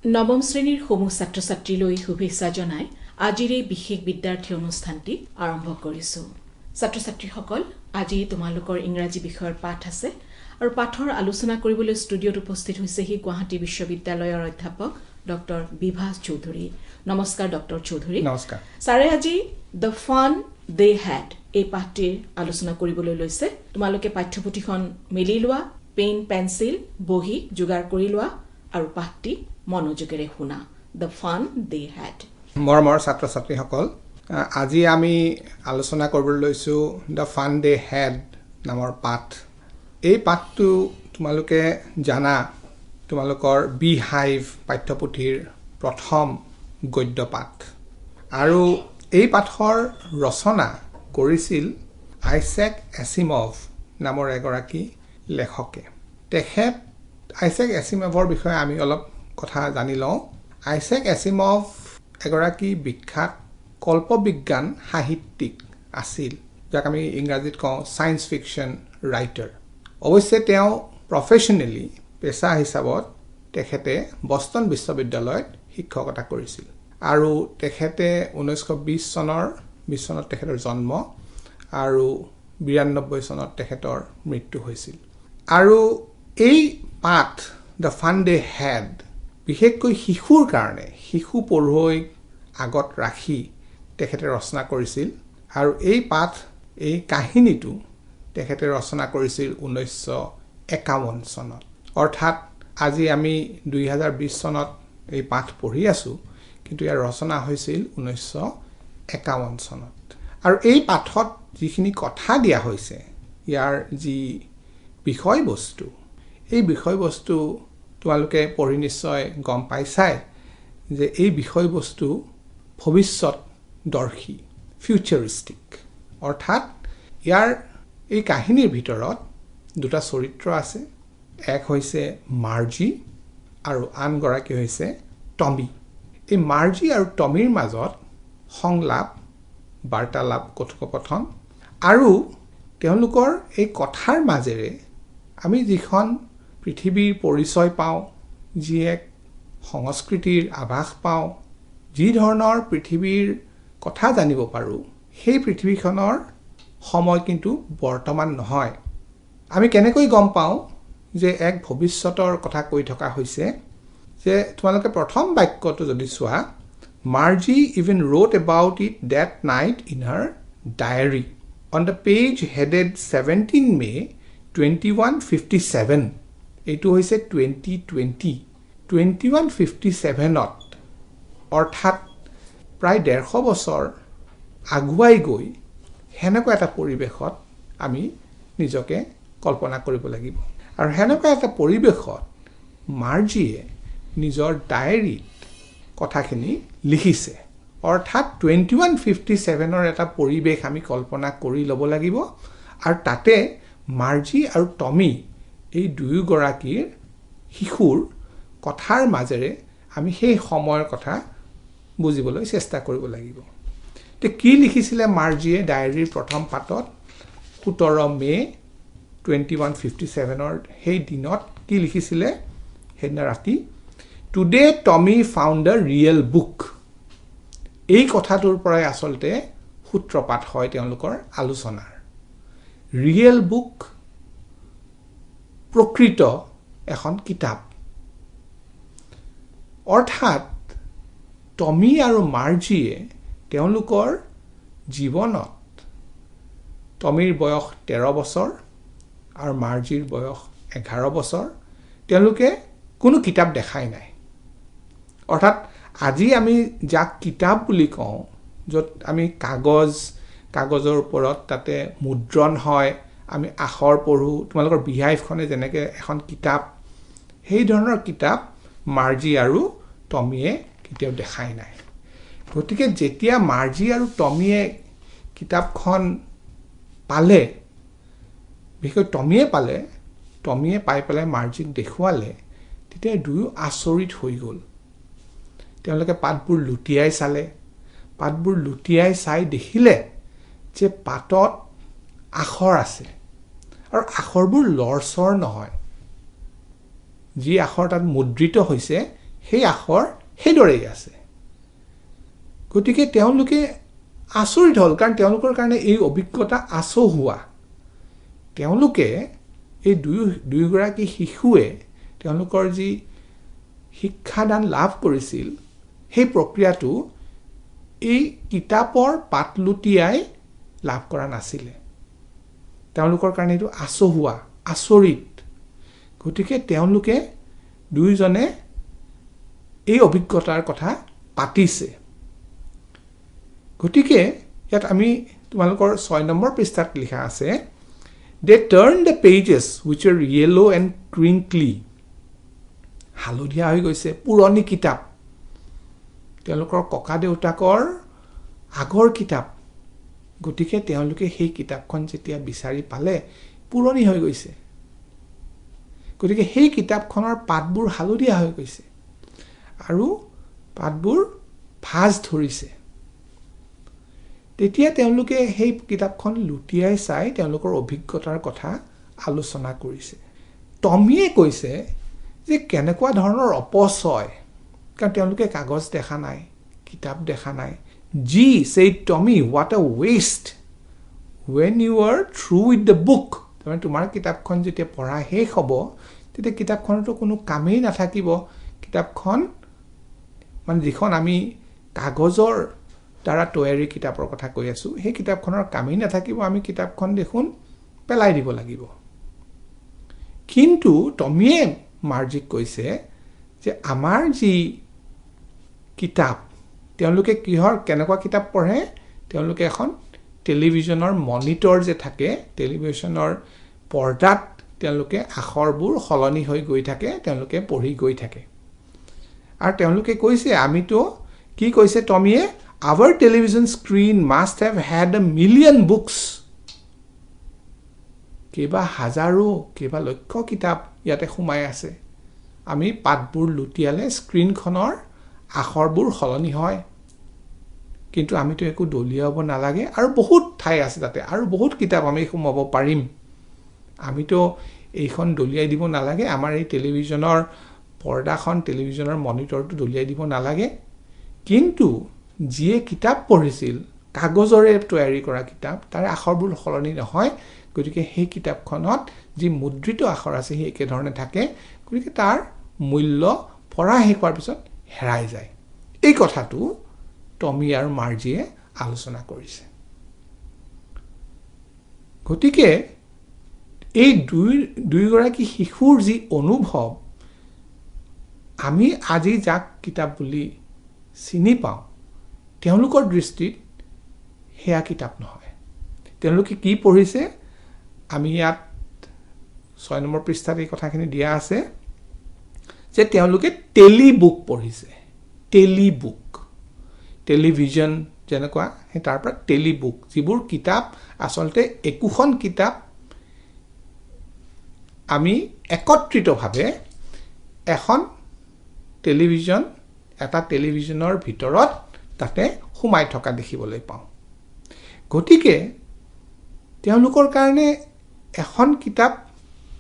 নৱম শ্ৰেণীৰ সমূহ ছাত্ৰ ছাত্ৰীলৈ শুভেচ্ছা জনাই আজিৰ এই বিশেষ বিদ্যাৰ্থী অনুষ্ঠানটি আৰম্ভ কৰিছোঁ। ছাত্ৰ ছাত্ৰীসকল, আজি তোমালোকৰ ইংৰাজী বিষয়ৰ পাঠ আছে আৰু পাঠৰ আলোচনা কৰিবলৈ ষ্টুডিঅ'ত উপস্থিত হৈছেহি গুৱাহাটী বিশ্ববিদ্যালয়ৰ অধ্যাপক ডক্টৰ বিভাস চৌধুৰী। নমস্কাৰ ডক্টৰ চৌধুৰী। নমস্কাৰ ছাৰে আজি দ্য ফান দে হ্যাড এই পাঠটিৰ আলোচনা কৰিবলৈ লৈছে। তোমালোকে পাঠ্যপুথিখন মেলি লোৱা, পেন পেন্সিল বহি যোগাৰ কৰি লোৱা আৰু পাঠটি মনোযোগেৰে শুনা। The fun they had. মৰমৰ ছাত্ৰ ছাত্ৰীসকল, আজি আমি আলোচনা কৰিবলৈ লৈছোঁ দ্য ফান দে হ্যাড নামৰ পাঠ। এই পাঠটো তোমালোকে জানা, তোমালোকৰ বি হাইভ পাঠ্যপুথিৰ প্ৰথম গদ্য পাঠ। আৰু এই পাঠৰ ৰচনা কৰিছিল আইজেক এছিমভ নামৰ এগৰাকী লেখকে। তেখেত আইজেক এছিমভৰ বিষয়ে আমি অলপ কথা জানি লওঁ। আইজেক এছিমভ এগৰাকী বিখ্যাত কল্পবিজ্ঞান সাহিত্যিক আছিল, যাক আমি ইংৰাজীত কওঁ ছায়েন্স ফিকশ্যন ৰাইটাৰ। অৱশ্যে তেওঁ প্ৰফেশ্যনেলি পেচা হিচাপত তেখেতে বষ্টন বিশ্ববিদ্যালয়ত শিক্ষকতা কৰিছিল আৰু তেখেতে 1920 চনত তেখেতৰ জন্ম আৰু 92 চনত তেখেতৰ মৃত্যু হৈছিল। আৰু এই পাঠ দ্য ফান দে হ্যাড বিশেষকৈ শিশুৰ কাৰণে, শিশু পঢ়ুৱৈক আগত ৰাখি তেখেতে ৰচনা কৰিছিল। আৰু এই পাঠ, এই কাহিনীটো তেখেতে ৰচনা কৰিছিল 1951 চনত। অৰ্থাৎ আজি আমি 2020 চনত এই পাঠ পঢ়ি আছোঁ, কিন্তু ইয়াৰ ৰচনা হৈছিল 1951 চনত। আৰু এই পাঠত যিখিনি কথা দিয়া হৈছে, ইয়াৰ যি বিষয়বস্তু, এই বিষয়বস্তু তোমালোকে পঢ়ি নিশ্চয় গম পাইছাই যে এই বিষয়বস্তু ভৱিষ্যতদৰ্শী, ফিউচাৰিষ্টিক। অৰ্থাৎ ইয়াৰ এই কাহিনীৰ ভিতৰত দুটা চৰিত্ৰ আছে। এক হৈছে মাৰ্জি আৰু আনগৰাকী হৈছে টমি। এই মাৰ্জি আৰু টমিৰ মাজত সংলাপ, বাৰ্তালাপ, কথোপকথন আৰু তেওঁলোকৰ এই কথাৰ মাজেৰে আমি যিখন পৃথিৱীৰ পৰিচয় পাওঁ, যি এক সংস্কৃতিৰ আভাস পাওঁ, যি ধৰণৰ পৃথিৱীৰ কথা জানিব পাৰোঁ, সেই পৃথিৱীখনৰ সময় কিন্তু বৰ্তমান নহয়। আমি কেনেকৈ গম পাওঁ যে এক ভৱিষ্যতৰ কথা কৈ থকা হৈছে? যে তোমালোকে প্ৰথম বাক্যটো যদি চোৱা, Margie even wrote about it that night in her diary on the page headed 17 May 2157। এইটো হৈছে 2020। 2157ত, অৰ্থাৎ প্ৰায় 150 বছৰ আগুৱাই গৈ সেনেকুৱা এটা পৰিৱেশত আমি নিজকে কল্পনা কৰিব লাগিব। আৰু সেনেকুৱা এটা পৰিৱেশত মাৰ্জিয়ে নিজৰ ডায়েৰীত কথাখিনি লিখিছে। অৰ্থাৎ 2157ৰ এটা পৰিৱেশ আমি কল্পনা কৰি ল'ব লাগিব। আৰু তাতে মাৰ্জি আৰু টমি এই দুয়োগৰাকীৰ শিশুৰ কথাৰ মাজেৰে আমি সেই সময়ৰ কথা বুজিবলৈ চেষ্টা কৰিব লাগিব। তে কি লিখিছিলে মাৰ্জিয়ে ডায়েৰীৰ প্ৰথম পাতত? 17 মে 2157ৰ সেই দিনত কি লিখিছিলে? সেইদিনা ৰাতি, টুডে টমি ফাউণ্ড আ ৰিয়েল বুক। এই কথাটোৰ পৰাই আচলতে সূত্ৰপাত হয় তেওঁলোকৰ আলোচনাৰ। ৰিয়েল বুক, প্ৰকৃত এখন কিতাপ। অৰ্থাৎ টমি আৰু মাৰ্জিয়ে তেওঁলোকৰ জীৱনত, টমিৰ বয়স 13 বছৰ আৰু মাৰ্জিৰ বয়স 11 বছৰ, তেওঁলোকে কোনো কিতাপ দেখাই নাই। অৰ্থাৎ আজি আমি যাক কিতাপ বুলি কওঁ, য'ত আমি কাগজৰ ওপৰত তাতে মুদ্ৰণ হয়, আমি আখৰ পঢ়োঁ, তোমালোকৰ বিহাইভখনে যেনেকৈ এখন কিতাপ, সেই ধৰণৰ কিতাপ মাৰ্জি আৰু টমিয়ে কেতিয়াও দেখাই নাই। গতিকে যেতিয়া মাৰ্জি আৰু টমিয়ে কিতাপখন পালে, বিশেষকৈ টমিয়ে পাই পেলাই মাৰ্জিক দেখুৱালে, তেতিয়া দুয়ো আচৰিত হৈ গ'ল। তেওঁলোকে পাতবোৰ লুটিয়াই চালে। পাতবোৰ লুটিয়াই চাই দেখিলে যে পাতত আখৰ আছে আৰু আখৰবোৰ লৰচৰ নহয়। যি আখৰ তাত মুদ্ৰিত হৈছে সেই আখৰ সেইদৰেই আছে গতিকে তেওঁলোকে আচৰিত হ'ল কাৰণ তেওঁলোকৰ কাৰণে এই অভিজ্ঞতা আচহুৱা তেওঁলোকে এই দুইগৰাকী শিশুৱে তেওঁলোকৰ যি শিক্ষাদান লাভ কৰিছিল সেই প্ৰক্ৰিয়াটো এই কিতাপৰ পাত লুটিয়াই লাভ কৰা নাছিলে তেওঁলোকৰ কাৰণে এইটো আচহুৱা আচৰিত গতিকে তেওঁলোকে দুইজনে এই অভিজ্ঞতাৰ কথা পাতিছে গতিকে ইয়াত আমি তোমালোকৰ 6 নম্বৰ পৃষ্ঠাত লিখা আছে they turned the pages which were yellow and crinkly হালধীয়া হৈ গৈছে পুৰণি কিতাপ তেওঁলোকৰ ককা দেউতাকৰ আগৰ কিতাপ গতিকে তেওঁলোকে সেই কিতাপখন যেতিয়া বিচাৰি পালে পুৰণি হৈ গৈছে গতিকে সেই কিতাপখনৰ পাতবোৰ হালধীয়া হৈ গৈছে আৰু পাতবোৰ ভাঁজ ধৰিছে তেতিয়া তেওঁলোকে সেই কিতাপখন লুটিয়াই চাই তেওঁলোকৰ অভিজ্ঞতাৰ কথা আলোচনা কৰিছে টমিয়ে কৈছে যে কেনেকুৱা ধৰণৰ অপচয় কাৰণ তেওঁলোকে কাগজ দেখা নাই কিতাপ দেখা নাই G said Tommy what a waste when you are through with the book তাৰমানে তোমাৰ কিতাপখন যেতিয়া পঢ়া শেষ হ'ব তেতিয়া কিতাপখনতো কোনো কামেই নাথাকিব কিতাপখন মানে যিখন আমি কাগজৰ দ্বাৰা তৈয়াৰী কিতাপৰ কথা কৈ আছো সেই কিতাপখনৰ কামেই নাথাকিব আমি কিতাপখন দেখোন পেলাই দিব লাগিব কিন্তু টমিয়ে মাৰ্জিক কৈছে যে আমাৰ যি কিতাপ তেওঁলোকে কিহৰ কেনেকুৱা কিতাপ পঢ়ে তেওঁলোকে এখন টেলিভিছনৰ মনিটৰ যে থাকে টেলিভিছনৰ পৰ্দাত তেওঁলোকে আখৰবোৰ সলনি হৈ গৈ থাকে তেওঁলোকে পঢ়ি গৈ থাকে আৰু তেওঁলোকে কৈছে আমিতো কি কৈছে টমিয়ে our television screen must have had a million books কেবা হাজাৰো কেবা লক্ষ কিতাপ ইয়াতে সোমাই আছে আমি পাতবোৰ লুটিয়ালে স্ক্ৰিনখনৰ আখৰবোৰ সলনি হয় কিন্তু আমিতো একো দলিয়াব নালাগে আৰু বহুত ঠাই আছে তাতে আৰু বহুত কিতাপ আমি সোমাব পাৰিম আমিতো এইখন দলিয়াই দিব নালাগে আমাৰ এই টেলিভিছনৰ পৰ্দাখন টেলিভিছনৰ মনিটৰটো দলিয়াই দিব নালাগে কিন্তু যিয়ে কিতাপ পঢ়িছিল কাগজৰে তৈয়াৰী কৰা কিতাপ তাৰ আখৰবোৰ সলনি নহয় গতিকে সেই কিতাপখনত যি মুদ্ৰিত আখৰ আছে সেই একে ধৰণে থাকে গতিকে তাৰ মূল্য পঢ়া শেষ হোৱাৰ পিছত হেৰাই যায় এই কথাটো টমি আৰু মাৰ্জিয়ে আলোচনা কৰিছে গতিকে এই দুইগৰাকী শিশুৰ যি অনুভৱ আমি আজি যাক কিতাপ বুলি চিনি পাওঁ তেওঁলোকৰ দৃষ্টিত হেয়া কিতাপ নহয় তেওঁলোকে কি পঢ়িছে আমি ইয়াত 6 নম্বৰ পৃষ্ঠাত এই কথাখিনি দিয়া আছে যে তেওঁলোকে টেলিবুক পঢ়িছে টেলিবুক টেলিভিজন যেনেকুৱা সেই তাৰ পৰা টেলিবুক যিবোৰ কিতাপ আচলতে একোখন কিতাপ আমি একত্ৰিতভাৱে এখন টেলিভিজন এটা টেলিভিছনৰ ভিতৰত তাতে সোমাই থকা দেখিবলৈ পাওঁ গতিকে তেওঁলোকৰ কাৰণে এখন কিতাপ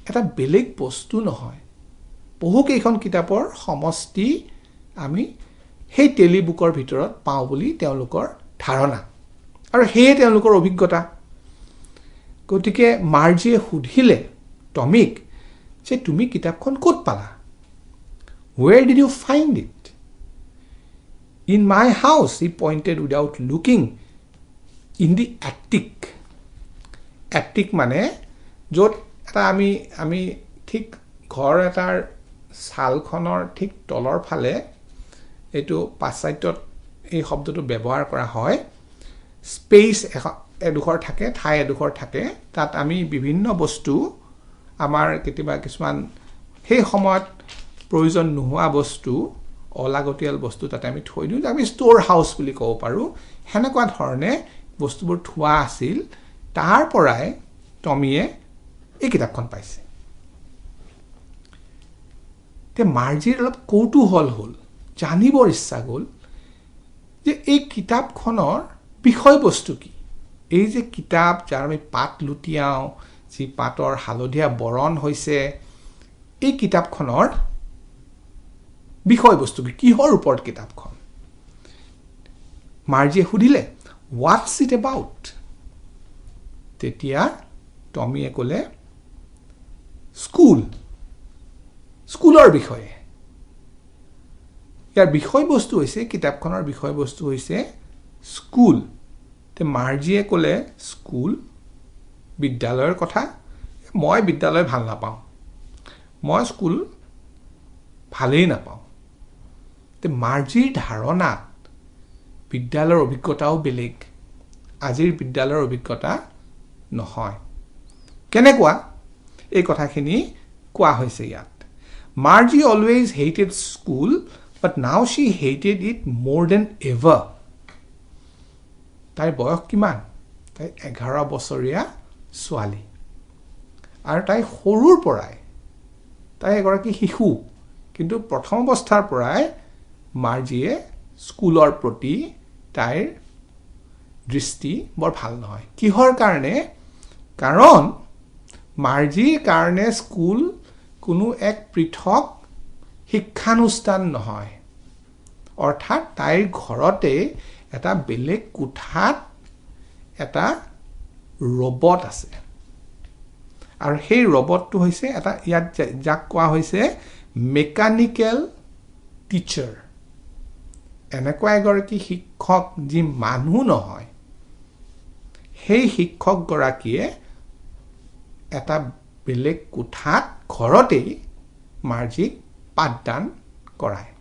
এটা বেলেগ বস্তু নহয় বহুকেইখন কিতাপৰ সমষ্টি আমি সেই টেলিবুকৰ ভিতৰত পাওঁ বুলি তেওঁলোকৰ ধাৰণা আৰু সেয়ে তেওঁলোকৰ অভিজ্ঞতা গতিকে মাৰ্জিয়ে সুধিলে টমিক যে তুমি কিতাপখন ক'ত পালা where did you find it in my house he pointed without looking in the attic মানে য'ত এটা আমি ঠিক ঘৰ এটাৰ ছালখনৰ ঠিক তলৰ ফালে এইটো পাশ্চাত্যত এই শব্দটো ব্যৱহাৰ কৰা হয় স্পেচ এডোখৰ থাকে ঠাই এডোখৰ থাকে তাত আমি বিভিন্ন বস্তু আমাৰ কেতিয়াবা কিছুমান সেই সময়ত প্ৰয়োজন নোহোৱা বস্তু অলাগতিয়াল বস্তু তাতে আমি থৈ দিওঁ আমি ষ্ট'ৰ হাউচ বুলি ক'ব পাৰোঁ হেনেকুৱা ধৰণে বস্তুবোৰ থোৱা আছিল তাৰ পৰাই টমিয়ে এই কিতাপখন পাইছে তে মাৰ্জিৰ অলপ কৌতূহল হ'ল জানিবৰ ইচ্ছা গ'ল যে এই কিতাপখনৰ বিষয়বস্তু কি এই যে কিতাপ যাৰ আমি পাত লুটিয়াওঁ যি পাতৰ হালধীয়া বৰণ হৈছে এই কিতাপখনৰ বিষয়বস্তু কিহৰ ওপৰত কিতাপখন মাৰ্জিয়ে সুধিলে হোৱাটছ ইট এবাউট তেতিয়া টমিয়ে ক'লে স্কুলৰ বিষয়ে ইয়াৰ বিষয়বস্তু হৈছে কিতাপখনৰ বিষয়বস্তু হৈছে স্কুল তে মাৰ্জিয়ে ক'লে স্কুল বিদ্যালয়ৰ কথা মই বিদ্যালয় ভাল নাপাওঁ মই স্কুল ভালেই নাপাওঁ তে মাৰ্জিৰ ধাৰণাত বিদ্যালয়ৰ অভিজ্ঞতাও বেলেগ আজিৰ বিদ্যালয়ৰ অভিজ্ঞতা নহয় কেনেকুৱা এই কথাখিনি কোৱা হৈছে ইয়াত Margie always hated school but now she hated it more than ever তাইৰ বয়স কিমান তাই 11 বছৰীয়া ছোৱালী আৰু তাই সৰুৰ পৰাই তাই এগৰাকী শিশু কিন্তু প্ৰথম অৱস্থাৰ পৰাই মাৰ্জিয়ে স্কুলৰ প্ৰতি তাইৰ দৃষ্টি বৰ ভাল নহয় কিহৰ কাৰণে কাৰণ মাৰ্জিৰ কাৰণে স্কুল কোনো এক পৃথক শিক্ষানুষ্ঠান নহয় অৰ্থাৎ তাইৰ ঘৰতে এটা বেলেগ কোঠাত এটা ৰবট আছে আৰু সেই ৰবটটো হৈছে এটা ইয়াত যাক কোৱা হৈছে মেকানিক্যাল টিচাৰ এনেকুৱা এগৰাকী শিক্ষক যি মানুহ নহয় সেই শিক্ষক গৰাকীয়ে এটা বেলেগ কোঠাত ঘৰতেই মাৰ্জিক পাঠদান কৰায়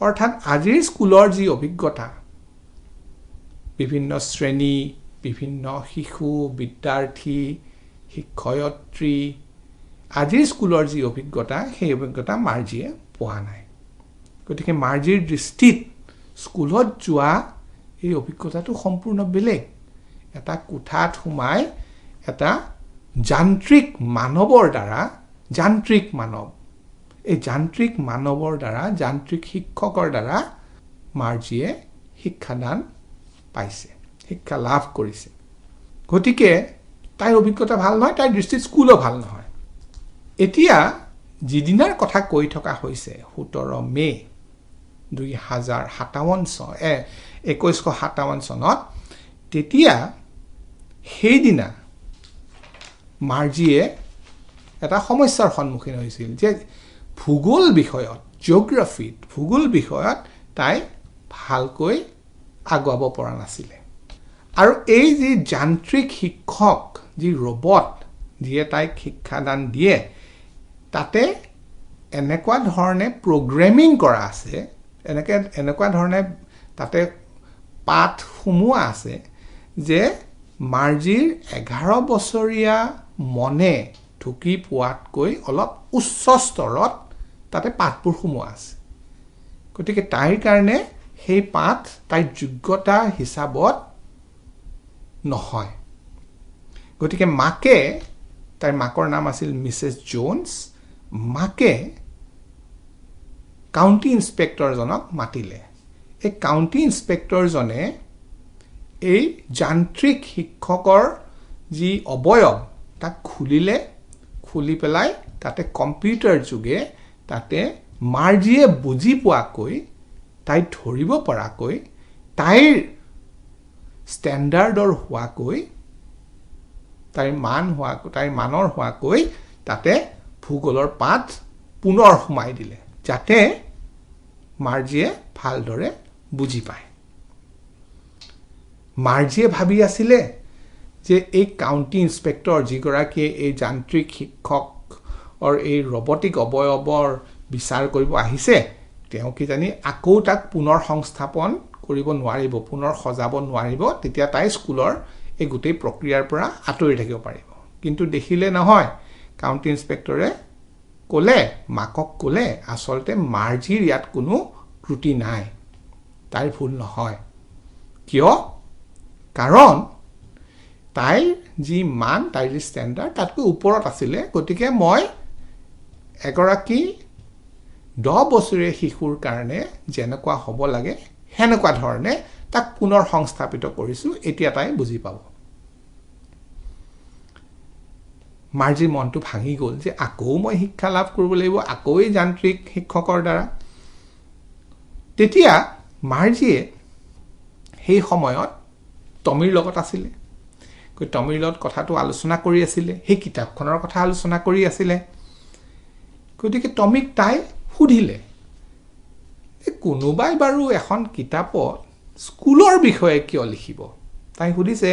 অৰ্থাৎ আজিৰ স্কুলৰ যি অভিজ্ঞতা বিভিন্ন শ্ৰেণী বিভিন্ন শিশু বিদ্যাৰ্থী শিক্ষয়িত্ৰী আজিৰ স্কুলৰ যি অভিজ্ঞতা সেই অভিজ্ঞতা মাৰ্জিয়ে পোৱা নাই গতিকে মাৰ্জিৰ দৃষ্টিত স্কুলত যোৱা এই অভিজ্ঞতাটো সম্পূৰ্ণ বেলেগ এটা কোঠাত সোমাই এটা যান্ত্ৰিক মানৱৰ দ্বাৰা যান্ত্ৰিক মানৱ এই যান্ত্ৰিক মানৱৰ দ্বাৰা যান্ত্ৰিক শিক্ষকৰ দ্বাৰা মাৰ্জিয়ে শিক্ষাদান পাইছে শিক্ষা লাভ কৰিছে গতিকে তাইৰ অভিজ্ঞতা ভাল নহয় তাইৰ দৃষ্টিত স্কুলো ভাল নহয় এতিয়া যিদিনাৰ কথা কৈ থকা হৈছে 17 মে 1957 চনত তেতিয়া সেইদিনা মাৰ্জিয়ে এটা সমস্যাৰ সন্মুখীন হৈছিল যে ভূগোল বিষয়ত জিঅ'গ্ৰাফিত ভূগোল বিষয়ত তাই ভালকৈ আগুৱাব পৰা নাছিলে আৰু এই যি যান্ত্ৰিক শিক্ষক যি ৰবট যিয়ে তাইক শিক্ষাদান দিয়ে তাতে এনেকুৱা ধৰণে প্ৰগ্ৰেমিং কৰা আছে এনেকুৱা ধৰণে তাতে পাঠ সোমোৱা আছে যে মাৰ্জিৰ 11 বছৰীয়া মনে ঢুকি পোৱাতকৈ অলপ উচ্চ স্তৰত তাতে পাঠবোৰ সোমোৱা আছে গতিকে তাইৰ কাৰণে সেই পাঠ তাইৰ যোগ্যতা হিচাপত নহয় গতিকে মাকে তাইৰ মাকৰ নাম আছিল মিছেছ জোনছ মাকে কাউন্টি ইন্সপেক্টৰজনক মাতিলে এই কাউন্টি ইন্সপেক্টৰজনে এই যান্ত্ৰিক শিক্ষকৰ যি অবয়ব তাক খুলি পেলাই তাতে কম্পিউটাৰ যোগে তাতে মাৰ্জিয়ে বুজি পোৱাকৈ তাই ধৰিব পৰাকৈ তাইৰ ষ্টেণ্ডাৰ্ডৰ হোৱাকৈ তাইৰ মানৰ হোৱাকৈ তাতে ভূগোলৰ পাঠ পুনৰ সোমাই দিলে যাতে মাৰ্জিয়ে ভালদৰে বুজি পায় মাৰ্জিয়ে ভাবি আছিলে যে এই কাউন্টি ইন্সপেক্টৰ যিগৰাকীয়ে এই যান্ত্ৰিক শিক্ষকৰ এই ৰবটিক অবয়ৱৰ বিচাৰ কৰিব আহিছে তেওঁ কি জানি আকৌ তাক পুনৰ সংস্থাপন কৰিব নোৱাৰিব পুনৰ সজাব নোৱাৰিব তেতিয়া তাই স্কুলৰ এই গোটেই প্ৰক্ৰিয়াৰ পৰা আঁতৰি থাকিব পাৰিব কিন্তু দেখিলে নহয় কাউন্টি ইন্সপেক্টৰে মাকক ক'লে আচলতে মাৰ্জিৰ ইয়াত কোনো ত্ৰুটি নাই তাইৰ ভুল নহয় কিয় কাৰণ তাইৰ যি মান তাইৰ যি ষ্টেণ্ডাৰ্ড তাতকৈ ওপৰত আছিলে গতিকে মই এগৰাকী 10 বছৰীয়া শিশুৰ কাৰণে যেনেকুৱা হ'ব লাগে হেনেকুৱা ধৰণে তাক পুনৰ সংস্থাপিত কৰিছো এতিয়া তাই বুজি পাব মাৰ্জিৰ মনটো ভাঙি গ'ল যে আকৌ মই শিক্ষা লাভ কৰিব লাগিব, আকৌ এই যান্ত্ৰিক শিক্ষকৰ দ্বাৰা। তেতিয়া মাৰ্জিয়ে সেই সময়ত টমিৰ লগত আছিলে, টমিৰ লগত কথাটো আলোচনা কৰি আছিলে, সেই কিতাপখনৰ কথা আলোচনা কৰি আছিলে। গতিকে টমিক তাই সুধিলে যে কোনোবাই বাৰু এখন কিতাপত স্কুলৰ বিষয়ে কিয় লিখিব? তাই সুধিছে,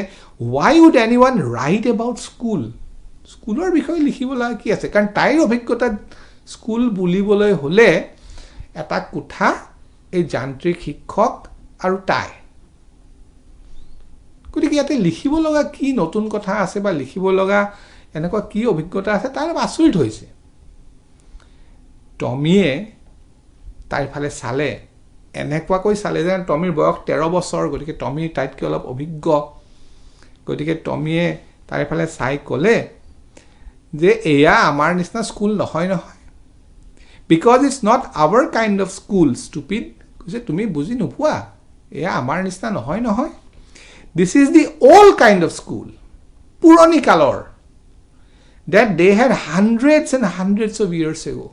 why would anyone write about school? স্কুলৰ বিষয়ে লিখিবলৈ কি আছে? কাৰণ তাইৰ অভিজ্ঞতাত স্কুল বুলিবলৈ হ'লে এটা কোঠা, এই যান্ত্ৰিক শিক্ষক আৰু তাই। গতিকে ইয়াতে লিখিব লগা কি নতুন কথা আছে বা লিখিব লগা এনেকুৱা কি অভিজ্ঞতা আছে, তাই অলপ আচৰিত হৈছে। টমিয়ে তাইৰ ফালে চালে, এনেকুৱাকৈ চালে যে টমিৰ বয়স 13 বছৰ, গতিকে টমি তাইতকৈ অলপ অভিজ্ঞ। গতিকে টমিয়ে তাইৰ ফালে চাই ক'লে যে এয়া আমাৰ নিচিনা স্কুল নহয় নহয়, because it's not our kind of school stupid. কৈছে তুমি বুজি নোপোৱা, এয়া আমাৰ নিচিনা নহয় নহয়। This is the old kind of school, পুৰণি কালৰ, that they had hundreds and hundreds of years ago.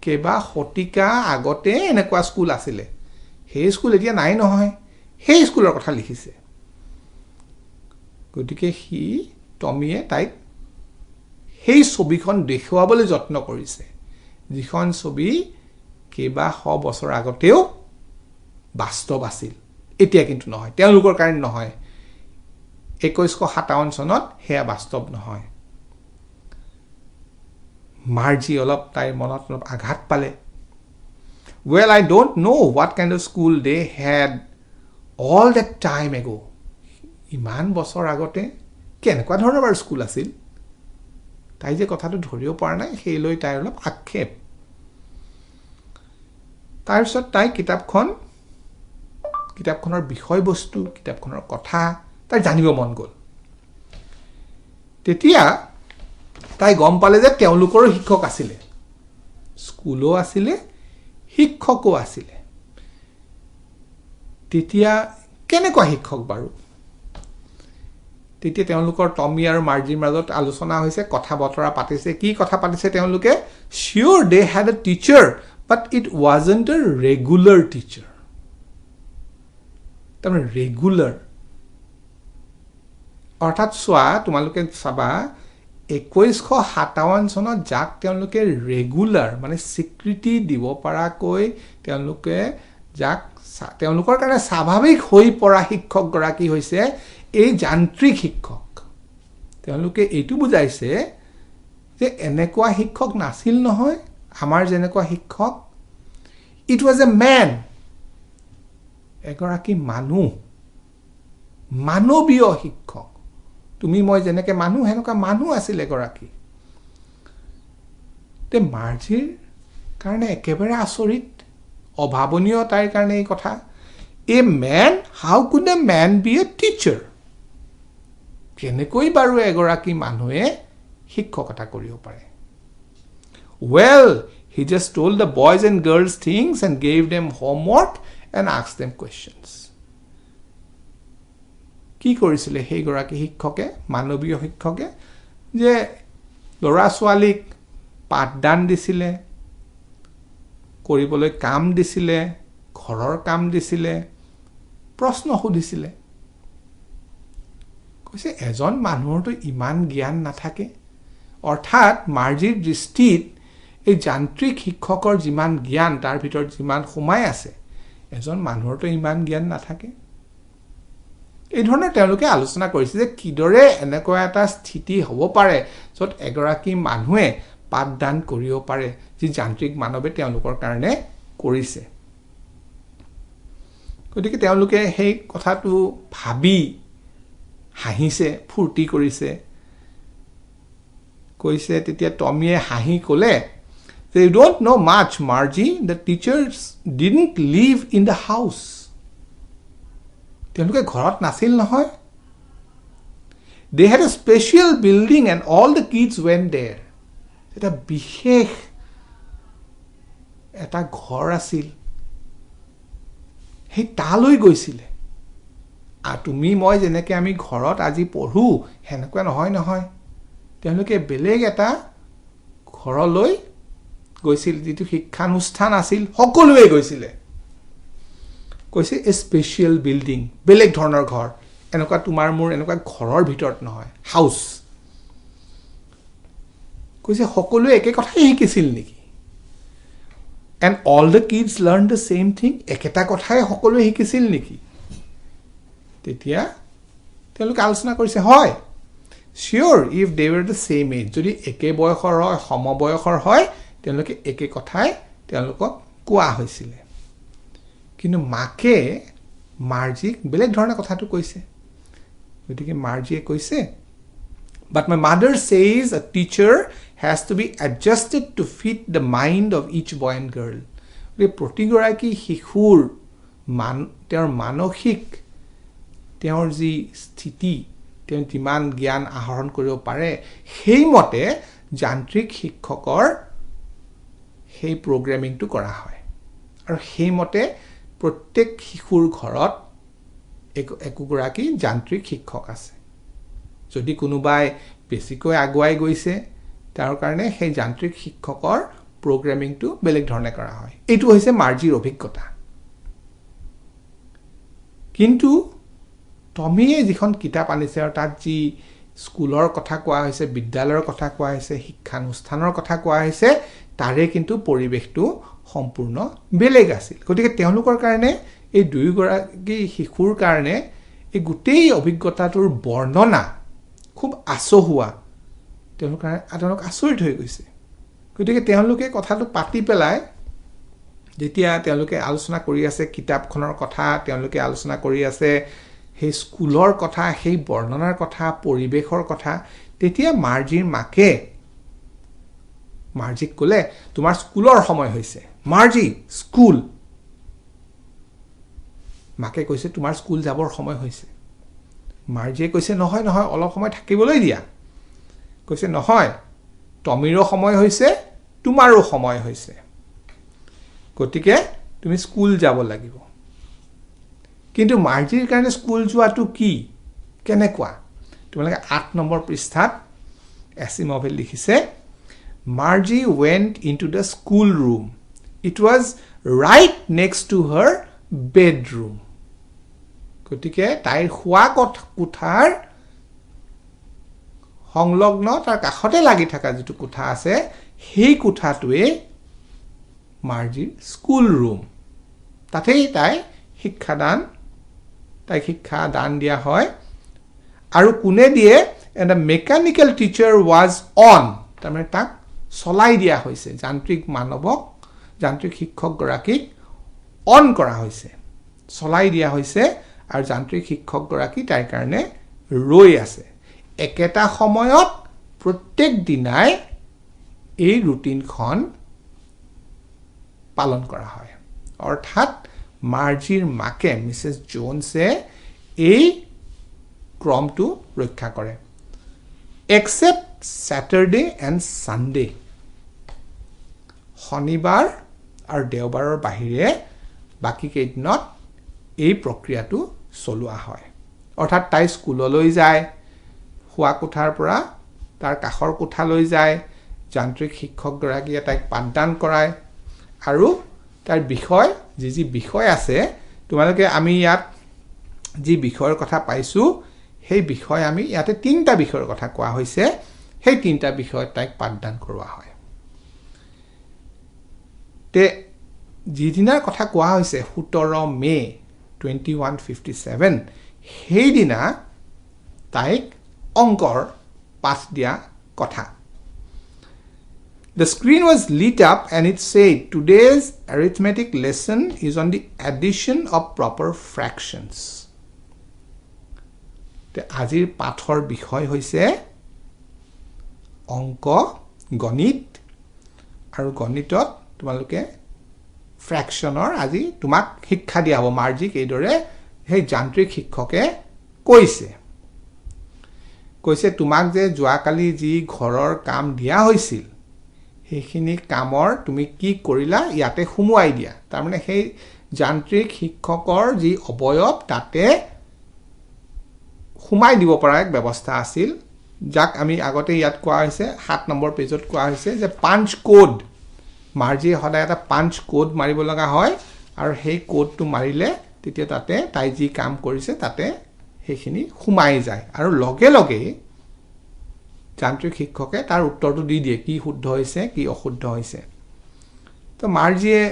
কেইবা শতিকা আগতে এনেকুৱা স্কুল আছিলে, সেই স্কুল এতিয়া নাই নহয়, সেই স্কুলৰ কথা লিখিছে। গতিকে টমিয়ে তাইক সেই ছবিখন দেখুৱাবলৈ যত্ন কৰিছে, যিখন ছবি কেইবা শ বছৰ আগতেও বাস্তৱ আছিল, এতিয়া কিন্তু নহয়, তেওঁলোকৰ কাৰণে নহয়। 1957 চনত সেয়া বাস্তৱ নহয়। মাৰ্জি অলপ তাইৰ মনত অলপ আঘাত পালে। Well, I don't know what kind of school they had all that time ago. ইমান বছৰ আগতে কেনেকুৱা ধৰণৰ বাৰু স্কুল আছিল, তাই যে কথাটো ধৰিব পৰা নাই, সেই লৈ তাইৰ অলপ আক্ষেপ। তাৰপিছত তাই কিতাপখনৰ বিষয়বস্তু, কিতাপখনৰ কথা তাই জানিব মন গ'ল। তেতিয়া তাই গম পালে যে তেওঁলোকৰো শিক্ষক আছিলে, স্কুলো আছিলে, শিক্ষকো আছিলে। তেতিয়া কেনেকুৱা শিক্ষক বাৰু? তেতিয়া তেওঁলোকৰ টমি আৰু মাৰ্জিৰ মাজত আলোচনা হৈছে, কথা বতৰা পাতিছে। কি কথা পাতিছে তেওঁলোকে? Sure, they had a teacher, but it wasn't a regular teacher. তাৰমানে ৰেগুলাৰ অৰ্থাৎ চোৱা, তোমালোকে চাবা 1957 চনত যাক তেওঁলোকে ৰেগুলাৰ মানে স্বীকৃতি দিব পৰাকৈ তেওঁলোকে যাক তেওঁলোকৰ কাৰণে স্বাভাৱিক হৈ পৰা শিক্ষকগৰাকী হৈছে এই যান্ত্ৰিক শিক্ষক। তেওঁলোকে এইটো বুজাইছে যে এনেকুৱা শিক্ষক নাছিল নহয় আমাৰ যেনেকুৱা শিক্ষক। ইট ৱাজ এ মেন, এগৰাকী মানুহ, মানৱীয় শিক্ষক। তুমি মই যেনেকৈ মানুহ, সেনেকুৱা মানুহ আছিল এগৰাকী। তে মাৰ্জিৰ কাৰণে একেবাৰে আচৰিত, অভাৱনীয় তাইৰ কাৰণে এই কথা। A man, how could a man be a teacher? কেনেকৈ বাৰু এগৰাকী মানুহে শিক্ষকতা কৰিব পাৰে? Well, he just told the boys and girls things and gave them homework and asked them questions. কি কৰিছিলে সেইগৰাকী শিক্ষকে, মানৱীয় শিক্ষকে? যে ল'ৰা ছোৱালীক পাঠদান দিছিলে, কৰিবলৈ কাম দিছিলে, ঘৰৰ কাম দিছিলে, প্ৰশ্ন সুধিছিলে। কৈছে এজন মানুহৰতো ইমান জ্ঞান নাথাকে। অৰ্থাৎ মাৰ্জিৰ দৃষ্টিত এই যান্ত্ৰিক শিক্ষকৰ যিমান জ্ঞান, তাৰ ভিতৰত যিমান সোমাই আছে, এজন মানুহৰতো ইমান জ্ঞান নাথাকে। এই ধৰণৰ তেওঁলোকে আলোচনা কৰিছে যে কিদৰে এনেকুৱা এটা স্থিতি হ'ব পাৰে য'ত এগৰাকী মানুহে পাঠদান কৰিব পাৰে, যি যান্ত্ৰিক মানৱে তেওঁলোকৰ কাৰণে কৰিছে। গতিকে তেওঁলোকে সেই কথাটো ভাবি হাঁহিছে, ফূৰ্তি কৰিছে। কৈছে তেতিয়া টমিয়ে হাঁহি ক'লে, You don't know much, Margie. The teachers didn't live in the house. তেওঁলোকে ঘৰত নাছিল নহয়। They had a special building and all the kids went there. এটা বিশেষ এটা ঘৰ আছিল, সেই তালৈ গৈছিলে। তুমি মই যেনেকৈ আমি ঘৰত আজি পঢ়ো হেনেকুৱা নহয় তেওঁলোকে বেলেগ এটা ঘৰলৈ গৈছিল যিটো শিক্ষানুষ্ঠান আছিল সকলোৱে গৈছিলে কৈছে এ স্পেচিয়েল বিল্ডিং বেলেগ ধৰণৰ ঘৰ এনেকুৱা তোমাৰ মোৰ এনেকুৱা ঘৰৰ ভিতৰত নহয় হাউস কৈছে সকলোৱে একে কথাই শিকিছিল নেকি and all the kids learned the same thing একেটা কথাই সকলোৱে শিকিছিল নেকি তেতিয়া তেওঁলোকে আলোচনা কৰিছে হয় sure if they were the same age যদি একে বয়সৰ হয় সমবয়সৰ হয় তেওঁলোকে একে কথাই তেওঁলোকক কোৱা হৈছিল কিন্তু মাকে মাৰ্জিক বেলেগ ধৰণৰ কথাটো কৈছে গতিকে মাৰ্জিয়ে কৈছে but my mother says a teacher has to be adjusted to fit the mind of each boy and girl প্ৰতিগৰাকী শিশুৰ তেওঁৰ মানসিক তেওঁৰ যি স্থিতি তেওঁ যিমান জ্ঞান আহৰণ কৰিব পাৰে সেই মতে যান্ত্ৰিক শিক্ষকৰ সেই প্ৰগ্ৰামিংটো কৰা হয় আৰু সেই মতে প্ৰত্যেক শিশুৰ ঘৰত একোগৰাকী যান্ত্ৰিক শিক্ষক আছে যদি কোনোবাই বেছিকৈ আগুৱাই গৈছে তাৰ কাৰণে সেই যান্ত্ৰিক শিক্ষকৰ প্ৰগ্ৰামিংটো বেলেগ ধৰণে কৰা হয় এইটো হৈছে মাৰ্জিৰ অভিজ্ঞতা কিন্তু টমিয়ে যিখন কিতাপ আনিছে আৰু তাত যি স্কুলৰ কথা কোৱা হৈছে বিদ্যালয়ৰ কথা কোৱা হৈছে শিক্ষানুষ্ঠানৰ কথা কোৱা হৈছে তাৰে কিন্তু পৰিৱেশটো সম্পূৰ্ণ বেলেগ আছিল গতিকে তেওঁলোকৰ কাৰণে এই দুয়োগৰাকী শিশুৰ কাৰণে এই গোটেই অভিজ্ঞতাটোৰ বৰ্ণনা খুব আচহুৱা তেওঁলোক আচৰিত হৈ গৈছে গতিকে তেওঁলোকে কথাটো পাতি পেলাই যেতিয়া তেওঁলোকে আলোচনা কৰি আছে কিতাপখনৰ কথা তেওঁলোকে আলোচনা কৰি আছে সেই স্কুলৰ কথা সেই বৰ্ণনাৰ কথা পৰিৱেশৰ কথা তেতিয়া মাৰ্জিৰ মাকে মাৰ্জিক ক'লে তোমাৰ স্কুলৰ সময় হৈছে মাৰ্জি স্কুল মাকে কৈছে তোমাৰ স্কুল যাবৰ সময় হৈছে মাৰ্জিয়ে কৈছে নহয় অলপ সময় থাকিবলৈ দিয়া কৈছে নহয় টমিৰো সময় হৈছে তোমাৰো সময় হৈছে গতিকে তুমি স্কুল যাব লাগিব কিন্তু মাৰ্জিৰ কাৰণে স্কুল যোৱাটো কি কেনেকুৱা তোমালোকে 8 নম্বৰ পৃষ্ঠাত এছিমভে লিখিছে Marzi went into the school room it was right next to her bedroom গতিকে তাইৰ খোৱা কোঠাৰ সংলগ্ন তাৰ কাষতে লাগি থকা যেটো কোঠা আছে সেই কোঠাটোৱে মাৰ্জিৰ স্কুল ৰুম তাতেই তাই শিক্ষা দান দিয়া হয় আৰু কোনে দিয়ে and a mechanical teacher was on তাৰমানে তাক চলাই দিয়া হৈছে যান্ত্ৰিক শিক্ষক গৰাকীক অন কৰা হৈছে চলাই দিয়া হৈছে আৰু যান্ত্ৰিক শিক্ষক গৰাকী তাইৰ কাৰণে ৰৈ আছে একেটা সময়ত প্ৰত্যেক দিনাই এই ৰুটিনখন পালন কৰা হয় অৰ্থাৎ মাৰ্জিৰ মাকে মিছেছ জোনছে এই ক্ৰমটো ৰক্ষা কৰে except Saturday and Sunday শনিবাৰ আৰু দেওবাৰৰ বাহিৰে বাকি কেইদিনত এই প্ৰক্ৰিয়াটো চলোৱা হয় অৰ্থাৎ তাই স্কুললৈ যায় খোৱা কোঠাৰ পৰা তাৰ কাষৰ কোঠালৈ যায় যান্ত্ৰিক শিক্ষক গৰাকীয়ে তাইক পাঠদান কৰায় আৰু তাৰ বিষয় যি বিষয় আছে তোমালোকে আমি ইয়াত যি বিষয়ৰ কথা পাইছো সেই বিষয় আমি ইয়াতে 3টা বিষয়ৰ কথা কোৱা হৈছে সেই 3টা বিষয় তাইক পাঠদান কৰোৱা হয় তে যিদিনাৰ কথা কোৱা হৈছে 17 মে 2157 সেই দিনা তাইক অংকৰ পাঠ দিয়া কথা The screen was lit up and it said today's arithmetic lesson is on the addition of proper fractions. তে আজিৰ পাঠৰ বিষয় হৈছে অংক গণিত আৰু গণিতত তোমালোকে ফ্ৰেকশনৰ আজি তোমাক শিক্ষা দিয়া হ'ব মাৰ্জিক এইদৰে সেই যান্ত্ৰিক শিক্ষকে কৈছে তোমাক যে যোৱাকালি যি ঘৰৰ কাম দিয়া হৈছিল সেইখিনি কামৰ তুমি কি কৰিলা ইয়াতে সুমুৱাই দিয়া তাৰ মানে সেই যান্ত্ৰিক শিক্ষকৰ যি অবয়ব তাতে সোমাই দিব পৰা এক ব্যৱস্থা আছিল যাক আমি আগতে ইয়াত কোৱা হৈছে 7 নম্বৰ পেজত কোৱা হৈছে যে পাঞ্চ কোড মাৰ্জিয়ে সদায় এটা পাঞ্চ কোড মাৰিব লগা হয় আৰু সেই কোডটো মাৰিলে তেতিয়া তাতে তাই যি কাম কৰিছে তাতে সেইখিনি সোমাই যায় আৰু লগে লগে যান্ত্ৰিক শিক্ষকে তাৰ উত্তৰটো দি দিয়ে কি শুদ্ধ হৈছে কি অশুদ্ধ হৈছে তো মাৰ্জিয়ে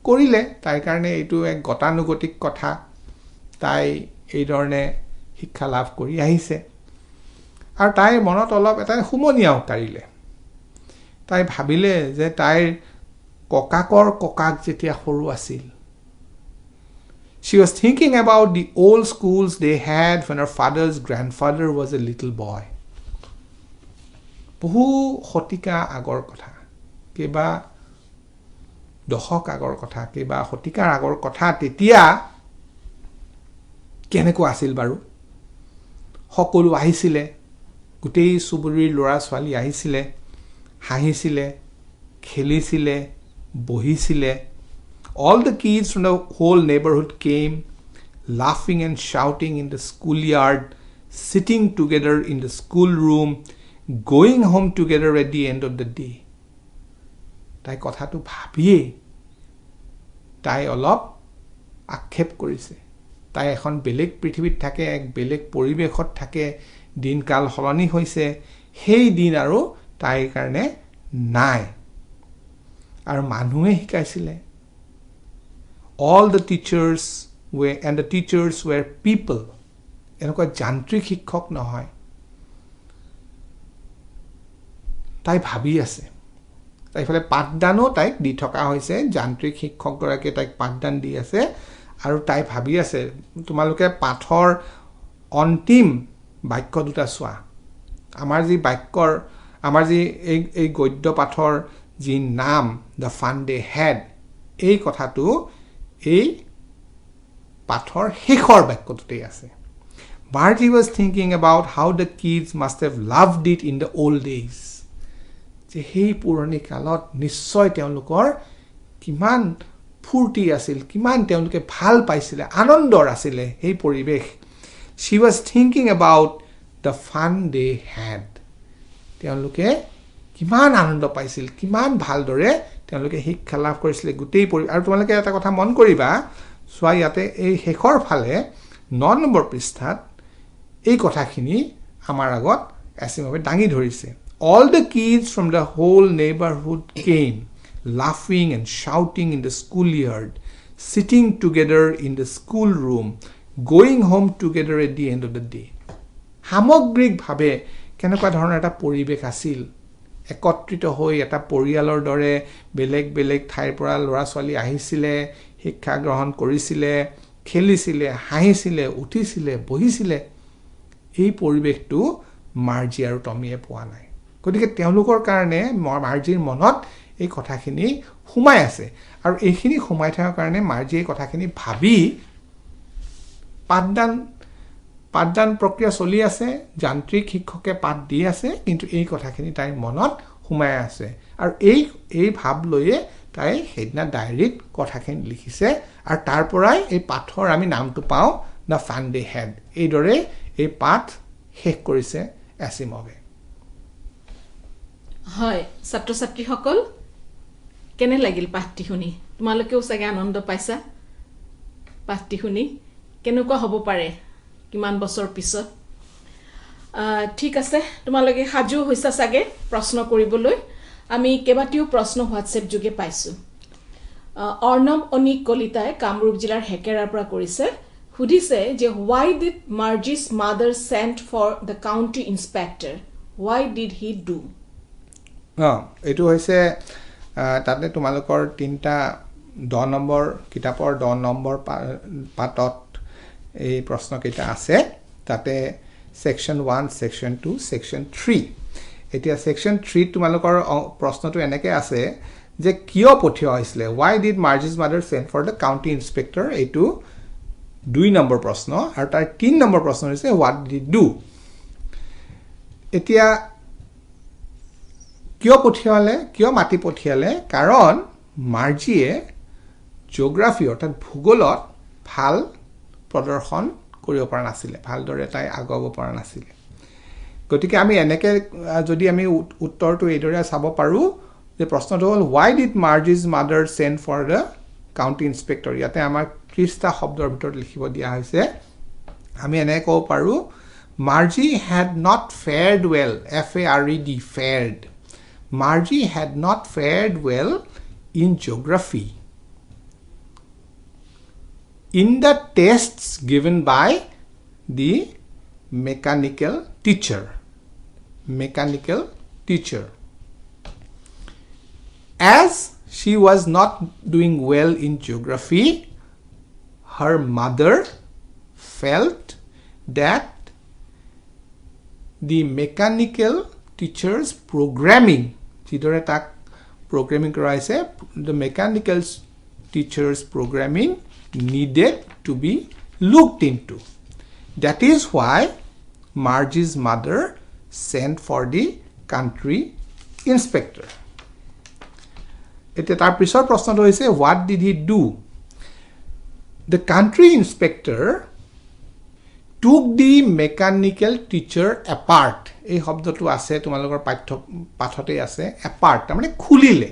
কৰিলে তাইৰ কাৰণে এইটো এক গতানুগতিক কথা তাই এই ধৰণে শিক্ষা লাভ কৰি আহিছে আৰু তাইৰ মনত অলপ এটা হুমনিয়াও কাৰিলে তাই ভাবিলে যে তাইৰ ককাকৰ ককাক যেতিয়া সৰু আছিল she was thinking about the old schools they had when her father's grandfather was a little boy বহু শতিকা আগৰ কথা কিবা দশক আগৰ কথা কিবা শতিকাৰ আগৰ কথা তেতিয়া কেনেকৈ আছিল বাৰু সকলো আহিছিলে গোটেই সুবুৰীৰ ল'ৰা ছোৱালী আহিছিলে হাঁহিছিলে খেলিছিলে বহিছিলে all the kids from the whole neighborhood came laughing and shouting in the schoolyard sitting together in the schoolroom going home together at the end of the day তাই কথাটো ভাবিয়ে তাই অলপ আক্ষেপ কৰিছে তাই এখন বেলেগ পৃথিৱীত থাকে এক বেলেগ পৰিৱেশত থাকে দিনকাল সলনি হৈছে সেই দিন আৰু তাইৰ কাৰণে নাই আৰু মানুহে শিকাইছিলে all the teachers were people এনেকুৱা যান্ত্ৰিক শিক্ষক নহয় তাই ভাবি আছে তাই ফলে পাঠদানো তাইক দি থকা হৈছে যান্ত্ৰিক শিক্ষক গৰাকীয়ে তাইক পাঠদান দি আছে আৰু তাই ভাবি আছে তোমালোকে পাঠৰ অন্তিম বাক্য দুটা চোৱা আমাৰ যি বাক্যৰ আমাৰ যি এই গদ্য পাঠৰ যি নাম the fun they had এই কথাটো এই পাঠৰ শেষৰ বাক্যটোতেই আছে Margie was thinking about how the kids must have loved it in the old days যে সেই পুৰণি কালত নিশ্চয় তেওঁলোকৰ কিমান ফূৰ্তি আছিল কিমান তেওঁলোকে ভাল পাইছিলে আনন্দৰ আছিলে এই পৰিৱেশ she was thinking about the fun they had তেওঁলোকে কিমান আনন্দ পাইছিল কিমান ভালদৰে তেওঁলোকে শিক্ষা লাভ কৰিছিল গোটেই আৰু তোমালোকে এটা কথা মন কৰিবা সোৱা ইয়াতে এই শেষৰ ফালে 9 নম্বৰ পৃষ্ঠাত এই কথাখিনি আমাৰ আগত এছিমভে দাঙি ধৰিছে all the kids from the whole neighborhood came laughing and shouting in the schoolyard sitting together in the schoolroom going home together at the end of the day সামগ্ৰিকভাৱে কেনেকুৱা ধৰণৰ এটা পৰিৱেশ আছিল একত্ৰিত হৈ এটা পৰিয়ালৰ দৰে বেলেগ বেলেগ ঠাইৰ পৰা ল'ৰা ছোৱালী আহিছিলে শিক্ষা গ্ৰহণ কৰিছিলে খেলিছিলে হাঁহিছিলে উঠিছিলে বহিছিলে এই পৰিৱেশটো মাৰ্জি আৰু টমিয়ে পোৱা নাই গতিকে তেওঁলোকৰ কাৰণে মাৰ্জিৰ মনত এই কথাখিনি সোমাই আছে আৰু এইখিনি সোমাই থকাৰ কাৰণে মাৰ্জি এই কথাখিনি ভাবি পাঠদান প্ৰক্ৰিয়া চলি আছে যান্ত্ৰিক শিক্ষকে পাঠ দি আছে কিন্তু এই কথাখিনি তাইৰ মনত সোমাই আছে আৰু এই ভাব লৈয়ে তাই হেডনা ডায়েৰীত কথাখিনি লিখিছে আৰু তাৰ পৰাই এই পাঠৰ আমি নামটো পাওঁ the fun they had এই দৰে এই পাঠ শেষ কৰিছে এছিমভে হয় ছাত্ৰ ছাত্ৰীসকল কেনে লাগিল পাঠটি শুনি তোমালোকেও চাগে আনন্দ পাইছা পাঠটি শুনি কেনেকুৱা হ'ব পাৰে কিমান বছৰ পিছত ঠিক আছে তোমালোকে সাজু হৈছা চাগে প্ৰশ্ন কৰিবলৈ আমি কেবাটিও প্ৰশ্ন হোৱাটছএপ যোগে পাইছো অৰ্ণৱ অনিক কলিতাই কামৰূপ জিলাৰ হেকেৰাৰ পৰা কৰিছে সুধিছে যে why did Margie's mother sent for the county inspector why did he do এটো হৈছে তাতে তোমালোকৰ তিনটা 10 নম্বৰ কিতাপৰ 10 নম্বৰ পাতত এই প্ৰশ্ন কেইটা আছে তাতে section 1 section 2 section 3 এতিয়া section 3 তোমালোকৰ প্ৰশ্নটো এনেকৈ আছে যে কিয় পঠিওৱা হৈছিল why did Margie's mother send for the county inspector এটো 2 নম্বৰ প্ৰশ্ন আৰু তাৰ 3 নম্বৰ প্ৰশ্ন হৈছে what did he do এতিয়া কিয় মাটি পঠিয়ালে কাৰণ মাৰ্জিয়ে জিঅগ্ৰাফি অৰ্থাৎ ভূগোলত ভাল প্ৰদৰ্শন কৰিব পৰা নাছিলে ভালদৰে তাই আগুৱাব পৰা নাছিলে গতিকে আমি এনেকে যদি আমি উত্তৰটো এইদৰে চাব পাৰো যে প্ৰশ্নটো হ'ল why did Margie's mother send for the county inspector ইয়াতে আমাৰ 30টা শব্দৰ ভিতৰত লিখিব দিয়া হৈছে আমি এনেকৈ ক'ব পাৰো Margie had not fared well fared fared Margie had not fared well in geography in the tests given by the mechanical teacher as she was not doing well in geography her mother felt that the mechanical teacher's programming jidore tak programming কৰাইছে the mechanical teacher's programming needed to be looked into that is why Margie's mother sent for the country inspector এতিয়া তাৰ পিছৰ প্ৰশ্নটো হৈছে what did he do the country inspector took the mechanical teacher apart এই শব্দটো আছে তোমালোকৰ পাঠতে আছে apart মানে খুলিলে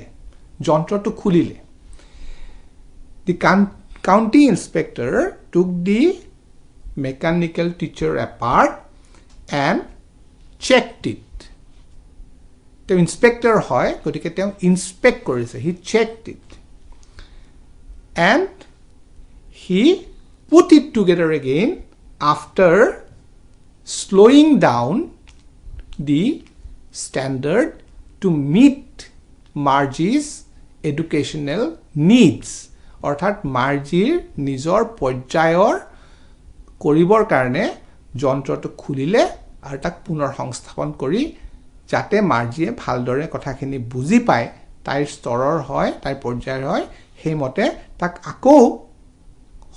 যন্ত্ৰটো খুলিলে the county inspector took the mechanical teacher apart and checked it the inspector hoy gotike te inspect korise he checked it and he put it together again after slowing down the standard to meet Margie's educational needs অৰ্থাৎ মাৰ্জিৰ নিজৰ পৰ্যায়ৰ কৰিবৰ কাৰণে যন্ত্ৰটো খুলিলে আৰু তাক পুনৰ সংস্থাপন কৰি যাতে মাৰ্জিয়ে ভালদৰে কথাখিনি বুজি পায় তাইৰ স্তৰৰ হয় তাইৰ পৰ্যায়ৰ হয় সেইমতে তাক আকৌ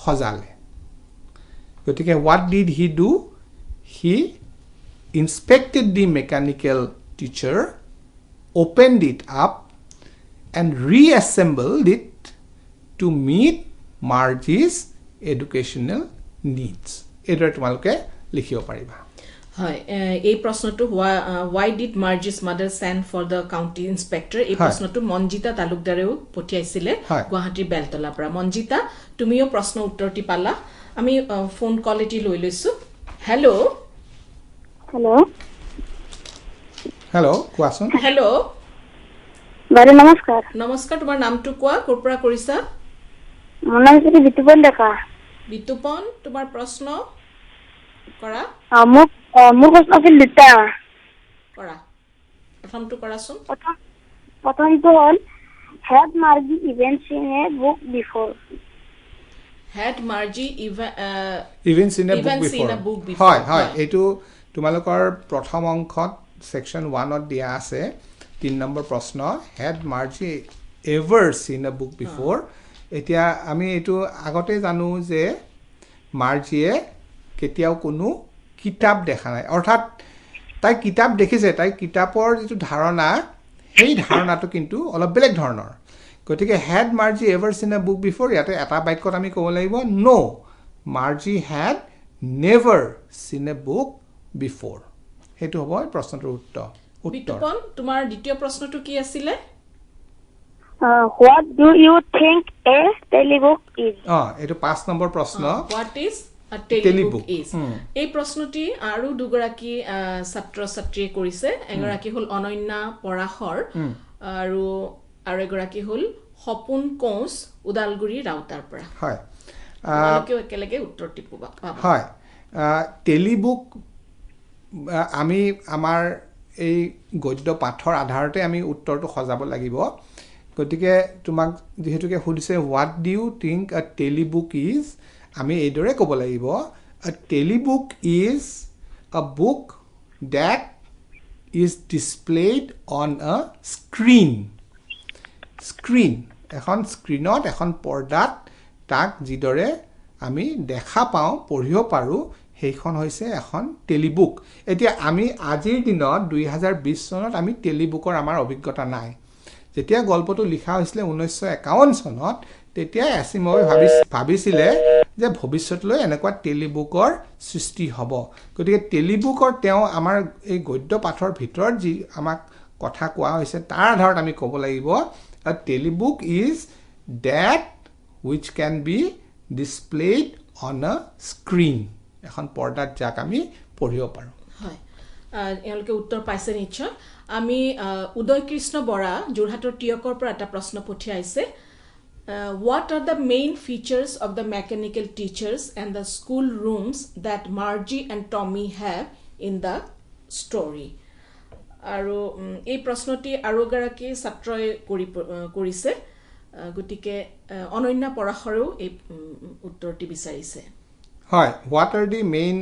সজালে গতিকে what did he do he inspected the mechanical teacher opened it up and reassembled it to meet Margie's educational needs এদৰে তোমালোকে লিখিব পাৰিবা হয় এই প্ৰশ্নটো why did Margie's mother send for the county inspector এই প্ৰশ্নটো মনজিতা তালুকদাৰেও পঠিয়াইছিলে গুৱাহাটীৰ বেলতলাৰ পৰা মনজিতা তুমিও প্ৰশ্ন উত্তৰটি পালা আমি ফোন কল এটি লৈ লৈছো হেল্ল কোৱাচোন হেল্ল বাৰে নমস্কাৰ নমস্কাৰ তোমাৰ নামটো কোৱা ক'ৰ পৰা কৰিছা মোৰ নাম শ্ৰী বিতুপন ডেকা বিতুপন তোমাৰ প্ৰশ্ন কৰা মোৰ প্ৰশ্ন আছিল দুটা কৰা প্ৰথমটো কৰাচোন প্ৰথমটো হ'ল had Margie even seen a book before had Margie even seen a book before হয় হয় এটো তোমালোকৰ প্ৰথম অংশত সেকশন 1 ত দিয়া আছে 3 নম্বৰ প্ৰশ্ন had Margie ever seen a book before এতিয়া আমি এটো আগতে জানো যে মাৰ্জিয়ে কেতিয়াও কোনো কিতাপ দেখা নাই অৰ্থাৎ তাই কিতাপ দেখিছে তাই কিতাপৰ যেটো ধাৰণা সেই ধাৰণাটো কিন্তু অলপ বেলেগ ধৰণৰ গতিকে had Margie ever seen a book before ইয়াতে এটা বাক্যত আমি ক'ব লাগিব no Margie had never seen a book before হেতু হ'ব প্ৰশ্নটোৰ উত্তৰ বিতুপন তোমাৰ দ্বিতীয় প্ৰশ্নটো কি আছিল what do you think a telebook is এটো 5 নম্বৰ প্ৰশ্ন what is a telebook is এই প্ৰশ্নটি আৰু দুগৰাকী ছাত্ৰ ছাত্ৰীয়ে কৰিছে এগৰাকী হল অনন্যা পৰাখৰ আৰু এগৰাকী হল সপোন কোঁচ উদালগুৰি ৰাউতাৰ পৰা হয় আপোনালোকে একেলগে উত্তৰটি পাবা হয় টেলিবুক আমি আমাৰ এই গদ্য পাঠৰ আধাৰতে আমি উত্তৰটো সজাব লাগিব গতিকে তোমাক যেহেতুকে সুধিছে what do you think a telebook is আমি এইদৰে ক'ব লাগিব a telebook is a book that is displayed on a screen এখন স্ক্ৰিনত এখন পৰ্দাত তাক যিদৰে আমি দেখা পাওঁ পঢ়িব পাৰো সেইখন হৈছে এখন টেলিবুক এতিয়া আমি আজিৰ দিনত 2020 চনত আমি টেলিবুকৰ আমাৰ অভিজ্ঞতা নাই যেতিয়া গল্পটো লিখা হৈছিল 1951 চনত তেতিয়া এছিমভে ভাবিছিলে যে ভৱিষ্যতলৈ এনেকুৱা টেলিবুকৰ সৃষ্টি হ'ব গতিকে টেলিবুকৰ তেওঁ আমাৰ এই গদ্য পাঠৰ ভিতৰত যি আমাক কথা কোৱা হৈছে তাৰ আধাৰত আমি ক'ব লাগিব a telebook is that which can be displayed on a screen এখন পৰ্দাত যাক আমি পঢ়িব পাৰোঁ হয় এওঁলোকে উত্তৰ পাইছে নিশ্চয় আমি উদয় কৃষ্ণ বৰা যোৰহাটৰ টিয়কৰ পৰা এটা প্ৰশ্ন পঠিয়াইছে what are the main features of the mechanical teachers and the school rooms that Margie and Tommy have in the story আৰু এই প্ৰশ্নটি আৰু গৰাকী ছাত্ৰই কৰিছে গতিকে অনন্য পৰাশৰেও এই উত্তৰটি বিচাৰিছে হয় what are the main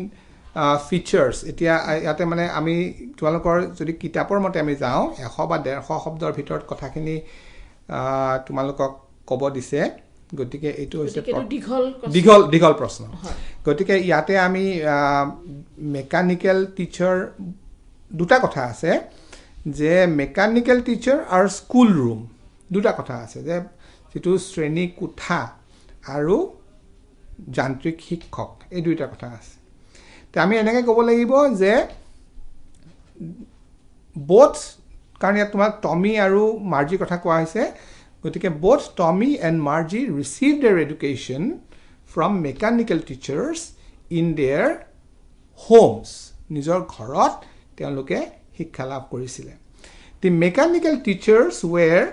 features এতিয়া ইয়াতে মানে আমি তোমালোকৰ যদি কিতাপৰ মতে আমি যাওঁ 100 বা 150 শব্দৰ ভিতৰত কথাখিনি তোমালোকক ক'ব দিছে গতিকে এইটো হৈছে দীঘল প্ৰশ্ন গতিকে ইয়াতে আমি মেকানিক্যাল টিচাৰ দুটা কথা আছে যে মেকানিক্যাল টিচাৰ আৰু স্কুল ৰুম দুটা কথা আছে যে যেটো শ্ৰেণী কোঠা আৰু যান্ত্ৰিক শিক্ষক এই দুইটা কথা আছে তে আমি এনেকৈ ক'ব লাগিব যে বোথ কাৰণ ইয়াত তোমাৰ টমি আৰু মাৰ্জি কথা কোৱা হৈছে গতিকে both Tommy and Margie received their education from mechanical teachers in their homes নিজৰ ঘৰত তেওঁলোকে শিক্ষা লাভ কৰিছিল the mechanical teachers were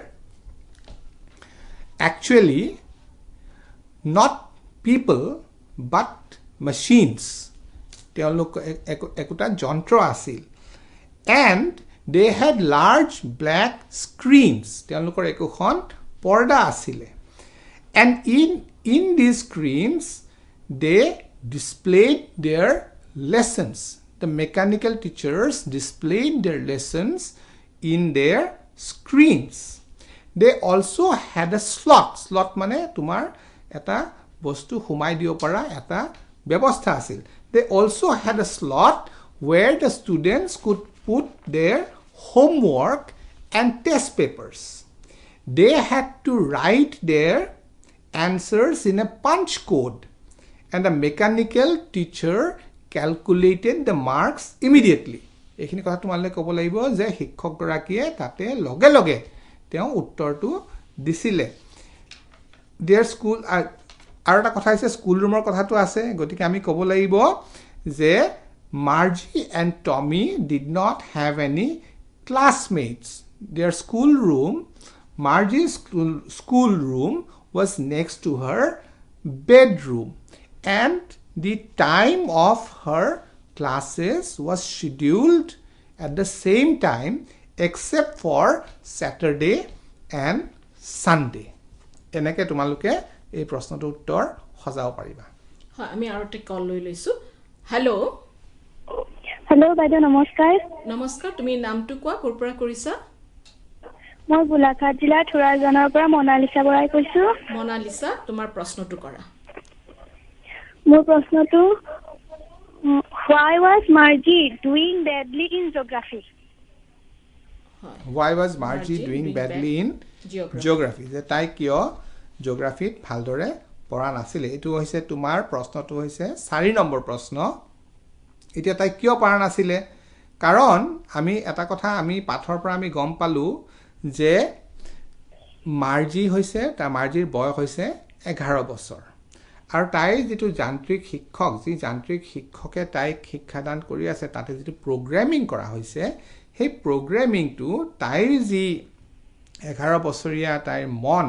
actually not people but machines তেওঁলোক একটা যন্ত্ৰ আছিল and they had large black screens তেওঁলোকৰ একোখন পৰ্দা আছিলে and in these screens they displayed their lessons the mechanical teachers displayed their lessons in their screens they also had a slot মানে তোমাৰ এটা বস্তু হুমাই দিব পৰা এটা ব্যৱস্থা আছিল they also had a slot where the students could put their homework and test papers. They had to write their answers in a punch code and the mechanical teacher calculated the marks immediately. এইখিনি কথা তোমালৈ ক'ব লাগিব যে শিক্ষক গৰাকীয়ে তাতে লগে লগে তেওঁ উত্তৰটো দিছিলে dear school আৰু এটা কথা আছে স্কুল ৰুমৰ কথাটো আছে গতিকে আমি ক'ব লাগিব যে Margie and Tommy did not have any classmates. Their school room, Margie's school room was next to her bedroom and the time of her classes was scheduled at the same time except for Saturday and Sunday. এনেকে তোমালোকে এই প্ৰশ্নটোৰ উত্তৰ সজাব পাৰিবা হয় আমি আৰু এটা কল লৈ লৈছো হেল্ল' হেল্ল' বাইদেউ নমস্কাৰ নমস্কাৰ তুমি নামটো কোৱা ক'ৰ পৰা কৰিছা মই গোলাঘাট জিলাৰ থুৰাজনৰ পৰা মনালিসা বৰাই কৈছো মনালিসা তোমাৰ প্ৰশ্নটো কৰা মোৰ প্ৰশ্নটো why was Margie doing badly in geography why was Margie doing badly in geography যে তাই কিয় জিওগ্ৰাফিত ভালদৰে পঢ়া নাছিল এটো হৈছে তোমাৰ প্ৰশ্নটো হৈছে 4 নম্বৰ প্ৰশ্ন এতিয়া তাই কিয় পঢ়া নাছিল কাৰণ আমি এটা কথা আমি পাঠৰ পৰা আমি গম পালো যে মাৰ্জি হৈছে তা মাৰ্জিৰ বয়স হৈছে 11 বছৰ আৰু তাই যেটো যান্ত্ৰিক শিক্ষক যি যান্ত্ৰিক শিক্ষকে তাইক শিক্ষাদান কৰি আছে তাতে যেটো প্ৰগ্ৰামিং কৰা হৈছে সেই প্ৰগ্ৰামিংটো তাইৰ যি 11 বছৰীয়া তাইৰ মন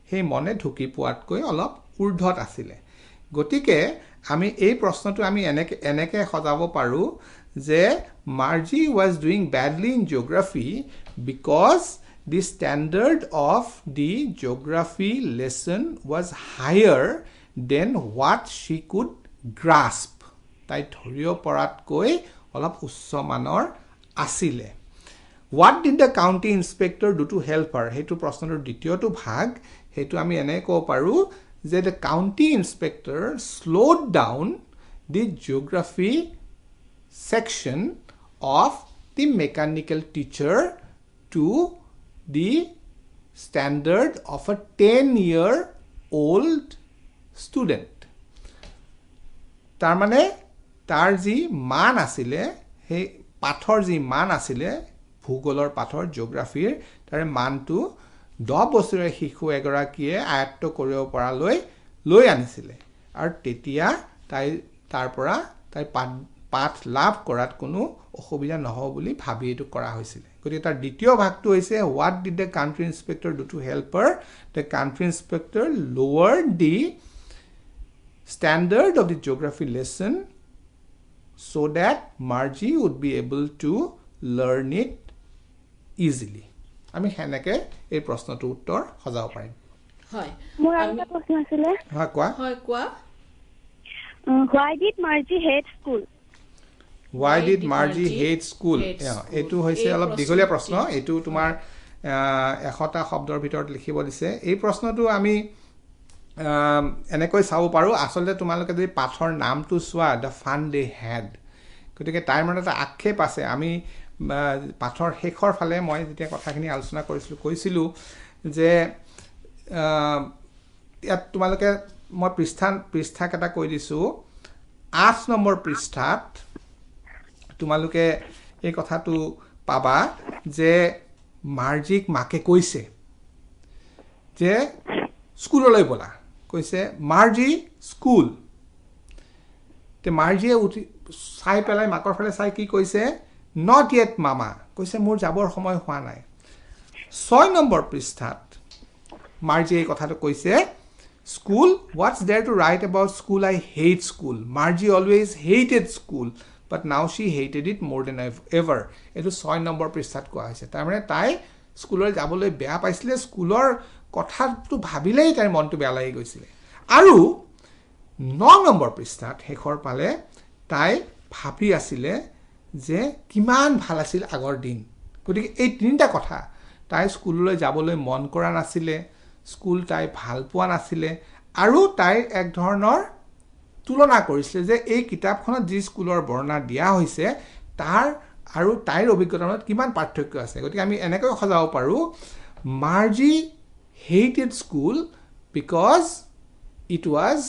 সেই মনে ঢুকি পোৱাতকৈ অলপ ঊৰ্ধত আছিল গতিকে আমি এই প্ৰশ্নটো আমি এনেকে সজাব পাৰো যে Margie was doing badly in geography because the standard of the geography lesson was higher than what she could grasp তাই ধৰিব পৰাতকৈ অলপ উচ্চ মানৰ আছিল what did the county inspector do to help her হেতু প্ৰশ্নটোৰ দ্বিতীয়টো ভাগ হেতু আমি এনে ক'ব পাৰো যে the county inspector slowed down the geography section of the mechanical teacher to the standard of a 10-year-old student তাৰ মানে তাৰ যি মান আছিলে সেই পাঠৰ যি মান আছিলে ভূগোলৰ পাঠৰ জিঅ'গ্ৰাফিৰ তাৰ মানটো 10 বছৰীয়া শিশু এগৰাকীয়ে আয়ত্ত কৰিব পৰালৈ লৈ আনিছিলে আৰু তেতিয়া তাই তাৰ পৰা তাই পাঠ লাভ কৰাত কোনো অসুবিধা নহব বুলি ভাবি এটো কৰা হৈছিল গতিকে তাৰ দ্বিতীয় ভাগটো হৈছে what did the country inspector do to help her the country inspector lowered the standard of the geography lesson so that Margie would be able to learn it easily আমি হেনেকে এই প্ৰশ্নটোৰ উত্তৰ সজাব পাৰিম হয় মোৰ এটা প্ৰশ্ন আছিল হয় কোৱা why did Margie hate school why did Margie hate school এটো হৈছে অলপ দীঘলীয়া প্ৰশ্ন এটো তোমাৰ এখটা শব্দৰ ভিতৰত লিখিব দিছে এই প্ৰশ্নটো আমি এনেকৈ চাব পাৰো আসলে তোমালোকে যদি পাঠৰ নামটো চোৱা the fun they had গতিকে তাইৰ মনত এটা আক্ষেপ আছে আমি পাঠৰ শেষৰ ফালে মই যেতিয়া কথাখিনি আলোচনা কৈছিলো যে ইয়াত তোমালোকে মই পৃষ্ঠা এটা কৈ দিছো 8 নম্বৰ পৃষ্ঠাত তোমালোকে এই কথাটো পাবা যে মাৰ্জিক মাকে কৈছে যে স্কুললৈ বলা কৈছে মাৰ্জি স্কুল তে মাৰ্জিয়ে উঠি চাই পেলাই মাকৰ ফালে চাই কি কৈছে not yet mama কৈছে মোৰ যাবৰ সময় হোৱা নাই 6 নম্বৰ পৃষ্ঠাত মাৰ্জি এই কথাটো কৈছে school what's there to write about school I hate school Margie always hated school but now she hated it more than ever এটো 6 নম্বৰ পৃষ্ঠাত কোৱা হৈছে তাৰ মানে তাই স্কুলৰ যাবলৈ বেয়া পাইছিলে স্কুলৰ কথাটো ভাবিলেই তাইৰ মনটো বেয়া লাগি গৈছিল আৰু 9 নম্বৰ পৃষ্ঠাত শেষৰ পালে তাই ভাবি আছিল যে কিমান ভাল আছিল আগৰ দিন গতিকে এই তিনিটা কথা তাই স্কুললৈ যাবলৈ মন কৰা নাছিল স্কুল তাই ভাল পোৱা নাছিল আৰু তাই এক ধৰণৰ তুলনা কৰিছিল যে এই কিতাপখনত যি স্কুলৰ বৰ্ণনা দিয়া হৈছে তাৰ আৰু তাইৰ অভিজ্ঞতাৰ মাজত কিমান পাৰ্থক্য আছে গতিকে আমি এনেকৈ খজাব পাৰো Margie hated school because it was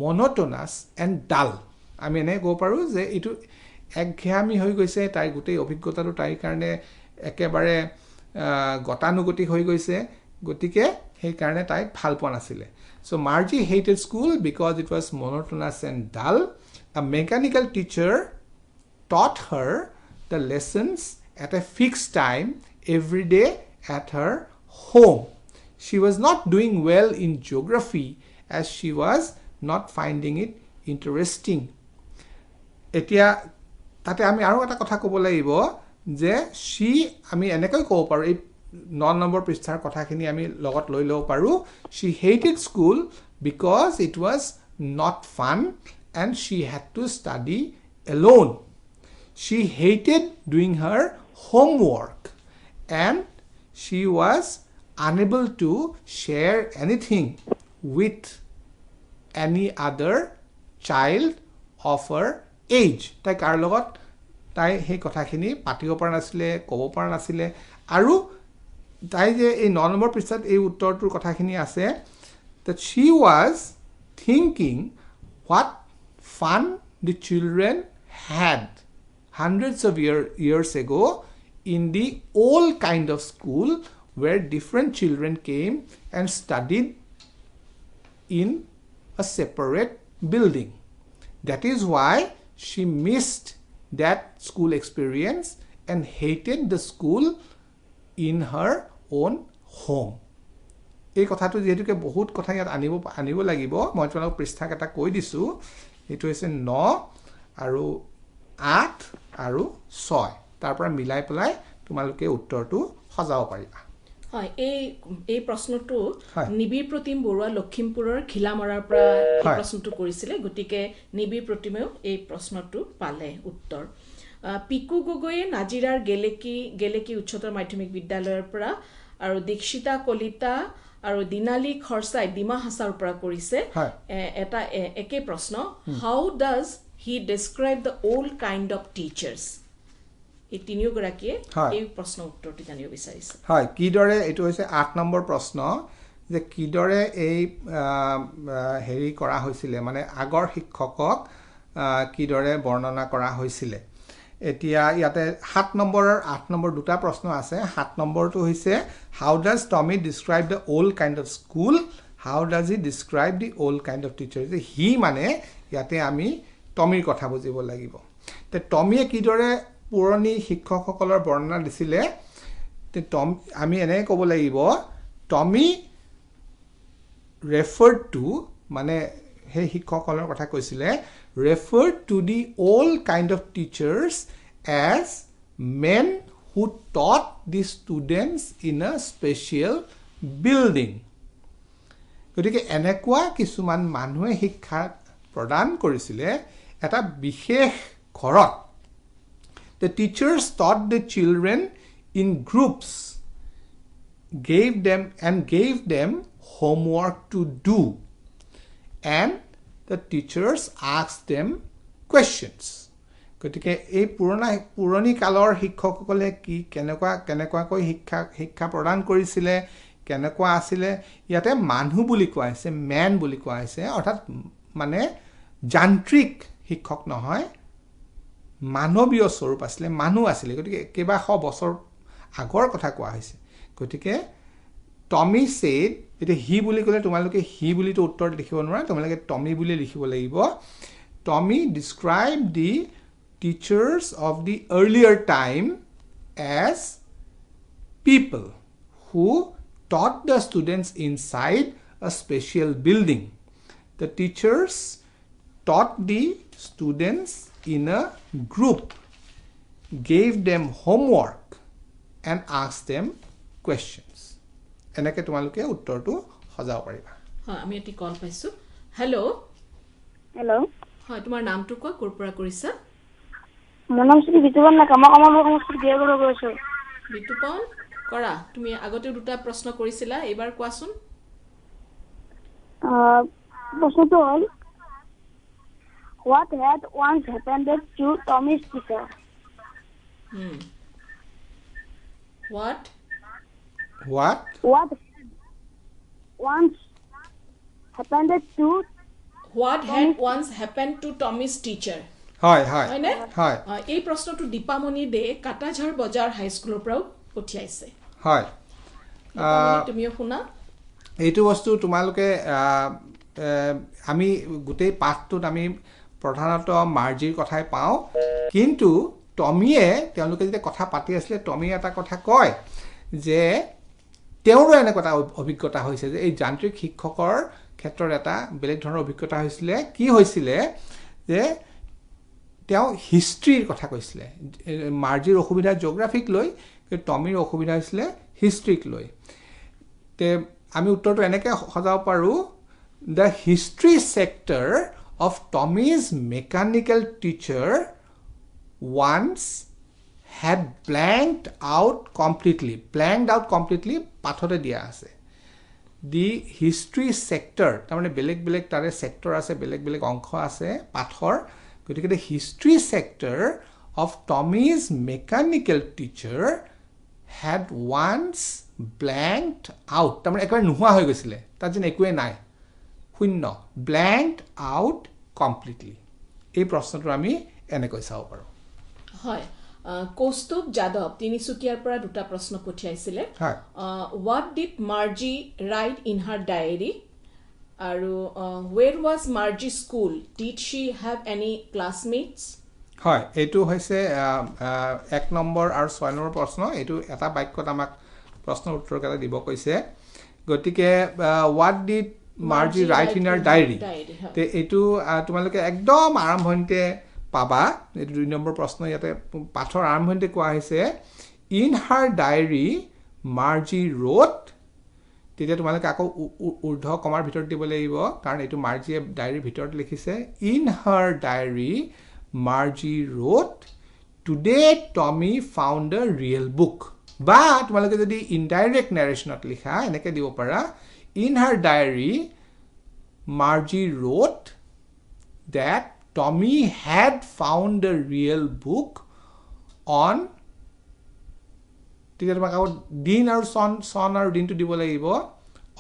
monotonous and dull আমি এনে গো পাৰো যে এটো একঘেয়ামি হৈ গৈছে তাই গোটেই অভিজ্ঞতাটো তাইৰ কাৰণে একেবাৰে গতানুগতিক হৈ গৈছে গতিকে সেই কাৰণে তাই ভাল পোৱা নাছিল so Margie hated school because it was monotonous and dull a mechanical teacher taught her the lessons at a fixed time every day at her home she was not doing well in geography as she was not finding it interesting এতিয়া তাতে আমি আৰু এটা কথা ক'ব লাগিব যে she আমি এনেকৈ ক'ব পাৰো এই 9 নম্বৰ পৃষ্ঠাৰ কথাখিনি আমি লগত লৈ লও পাৰো she hated school because it was not fun and she had to study alone she hated doing her homework and she was unable to share anything with any other child of her age তাই কাৰ লগত তাই সেই কথাখিনি পাতিব পৰা নাছিল ক'ব পৰা নাছিল আৰু তাই যে এই 9 নম্বৰ পৃষ্ঠাত এই উত্তৰটোৰ কথাখিনি আছে that she was thinking what fun the children had hundreds of years ago in the old kind of school where different children came and studied in a separate building that is why she missed that school experience and hated the school in her own home এই কথাটো যেহেতুকে বহুত কথা ইয়াত আনিব লাগিব মই তোমাক পৃষ্ঠা এটা কৈ দিছো এটো হৈছে 9 আৰু 8 আৰু 6 তাৰ পৰা মিলাই পেলাই তোমালোকে উত্তৰটো সজাব পাৰিবা হয় এই প্ৰশ্নটো নিবিৰ প্ৰতিম বৰুৱা লখিমপুৰৰ খিলামৰাৰ পৰা এই প্ৰশ্নটো কৰিছিল গতিকে নিবিৰ প্ৰতিমেও এই প্ৰশ্নটো পালে উত্তৰ পিকু গগৈয়ে নাজিৰাৰ গেলেকি উচ্চতৰ মাধ্যমিক বিদ্যালয়ৰ পৰা আৰু দীক্ষিতা কলিতা আৰু দিনালী খৰচাই ডিমা হাছাৰ পৰা কৰিছে এটা একে প্ৰশ্ন how does he describe the old kind of teachers এই তিনিওগৰাকীয়ে এই প্ৰশ্ন উত্তৰটো জানিব বিচাৰিছে হয় কি দৰে এটো হৈছে 8 নম্বৰ প্ৰশ্ন যে কিদৰে এই হেৰি কৰা হৈছিলে মানে আগৰ শিক্ষকক কিদৰে বৰ্ণনা কৰা হৈছিলে এতিয়া ইয়াতে 7 নম্বৰ আৰু 8 নম্বৰ দুটা প্ৰশ্ন আছে 7 নম্বৰটো হৈছে how does Tommy describe the old kind of school how does he describe the old kind of teachers হি মানে ইয়াতে আমি টমিৰ কথা বুজিব লাগিব তে টমিয়ে কিদৰে পুৰণি শিক্ষকসকলৰ বৰ্ণনা দিছিলে তে আমি এনে ক'ব লাগিব টমি referred to মানে হে শিক্ষকসকলৰ কথা কৈছিলে referred to the old kind of teachers as men who taught the students in a special building গতিকে এনেকুৱা কিছুমান মানুহে শিক্ষা প্ৰদান কৰিছিলে এটা বিশেষ ঘৰত the teachers taught the children in groups gave them homework to do and the teachers asked them questions গতিকে এই পুৰণি কালৰ শিক্ষকসকলে কি কেনেকুৱাকৈ শিক্ষা প্ৰদান কৰিছিলে কেনেকুৱা আছিলে ইয়াতে মানুহ বুলি কোৱা হৈছে মেন বুলি কোৱা হৈছে অৰ্থাৎ মানে যান্ত্ৰিক শিক্ষক নহয় মানৱীয় স্বৰূপ আছিলে মানুহ আছিলে গতিকে কেইবাশ বছৰ আগৰ কথা কোৱা হৈছে গতিকে টমি said এটা হি বুলি ক'লে তোমালোকে হি বুলি তো উত্তৰ লিখিব নোৱাৰা তোমালোকে টমি বুলি লিখিব লাগিব Tommy described the teachers of the earlier time as people who taught the students inside a special building the teachers taught the students in a group gave them homework and asked them questions এনেকে তোমালোকে উত্তৰটো সজাব পাৰিবা হয় আমি এটি কল পাইছো hello হয় তোমাৰ নামটো কোৱা ক'ৰ পৰা কৰিছা মোৰ নাম শ্ৰী বিতুপন নাকা মই কমলপুৰ সমষ্টিৰ বিয়াগড়ৰ গৈছো বিতুপন কৰা তুমি আগতে দুটা প্ৰশ্ন কৰিছিলা এবাৰ কোৱাচোন প্ৰশ্নটো হ'ল what had once happened to Tommy's teacher what once happened to what had once happened to Tommy's teacher হয় এই প্ৰশ্নটো দীপামণি দে কাটাঝাৰ বজাৰ হাই স্কুলৰ পৰা পঠিয়াইছে হয় তুমিও শুনা এইটো বস্তু তোমালোকে আমি গোটেই পাঠটোত আমি প্ৰধানত মাৰ্জিৰ কথাই পাওঁ কিন্তু টমিয়ে তেওঁলোকে যেতিয়া কথা পাতি আছিলে টমিয়ে এটা কথা কয় যে তেওঁৰো এনেকুৱা অভিজ্ঞতা হৈছে যে এই যান্ত্ৰিক শিক্ষকৰ ক্ষেত্ৰত এটা বেলেগ ধৰণৰ অভিজ্ঞতা হৈছিলে কি হৈছিলে যে তেওঁ হিষ্ট্ৰীৰ কথা কৈছিলে মাৰ্জিৰ অসুবিধা জিঅ'গ্ৰাফিক লৈ টমিৰ অসুবিধা হৈছিলে হিষ্ট্ৰীক লৈ তে আমি উত্তৰটো এনেকৈ সজাব পাৰোঁ the history sector of Tommy's mechanical teacher once had blanked out completely pathore dia ase the history sector tamane beleg tare sector ase beleg onkho ase pathor gotike the history sector of Tommy's mechanical teacher had once blanked out tamane ekbar nuhua hoy goisile tar jin ekue nai শূন্য blanked out completely এই প্ৰশ্নটো আমি এনেকৈ চাব পাৰো হয় কৌস্তব যাদৱ তিনিচুকীয়াৰ পৰা দুটা প্ৰশ্ন পঠিয়াইছিলে what did Margie write in her diary আৰু where was Margie's school did she have any classmates হয় এইটো হৈছে 1 নম্বৰ আৰু 6 নম্বৰ প্ৰশ্ন এইটো এটা বাক্যত আমাক প্ৰশ্নৰ উত্তৰ কেটা দিব কৈছে গতিকে what did Margie write in her diary তে এটো তোমালোকে একদম আৰম্ভণিতে পাবা এটো 2 নম্বৰ প্ৰশ্ন ইয়াতে পাঠৰ আৰম্ভণিতে কোৱা হৈছে in her diary Margie wrote তেতিয়া তোমালোকে আকৌ ঊৰ্ধ কমাৰ ভিতৰত দিব লাগিব কাৰণ এটো মাৰ্জিয়ে ডায়েৰীৰ ভিতৰত লিখিছে in her diary Margie wrote today Tommy found a real book বা তোমালোকে যদি ইনডাইৰেক্ট নাৰেশনত লিখা এনেকৈ দিব পাৰা in her diary Margie wrote that Tommy had found a real book on তেতিয়া তোমাক দিন আৰু সন আৰু দিনটো দিব লাগিব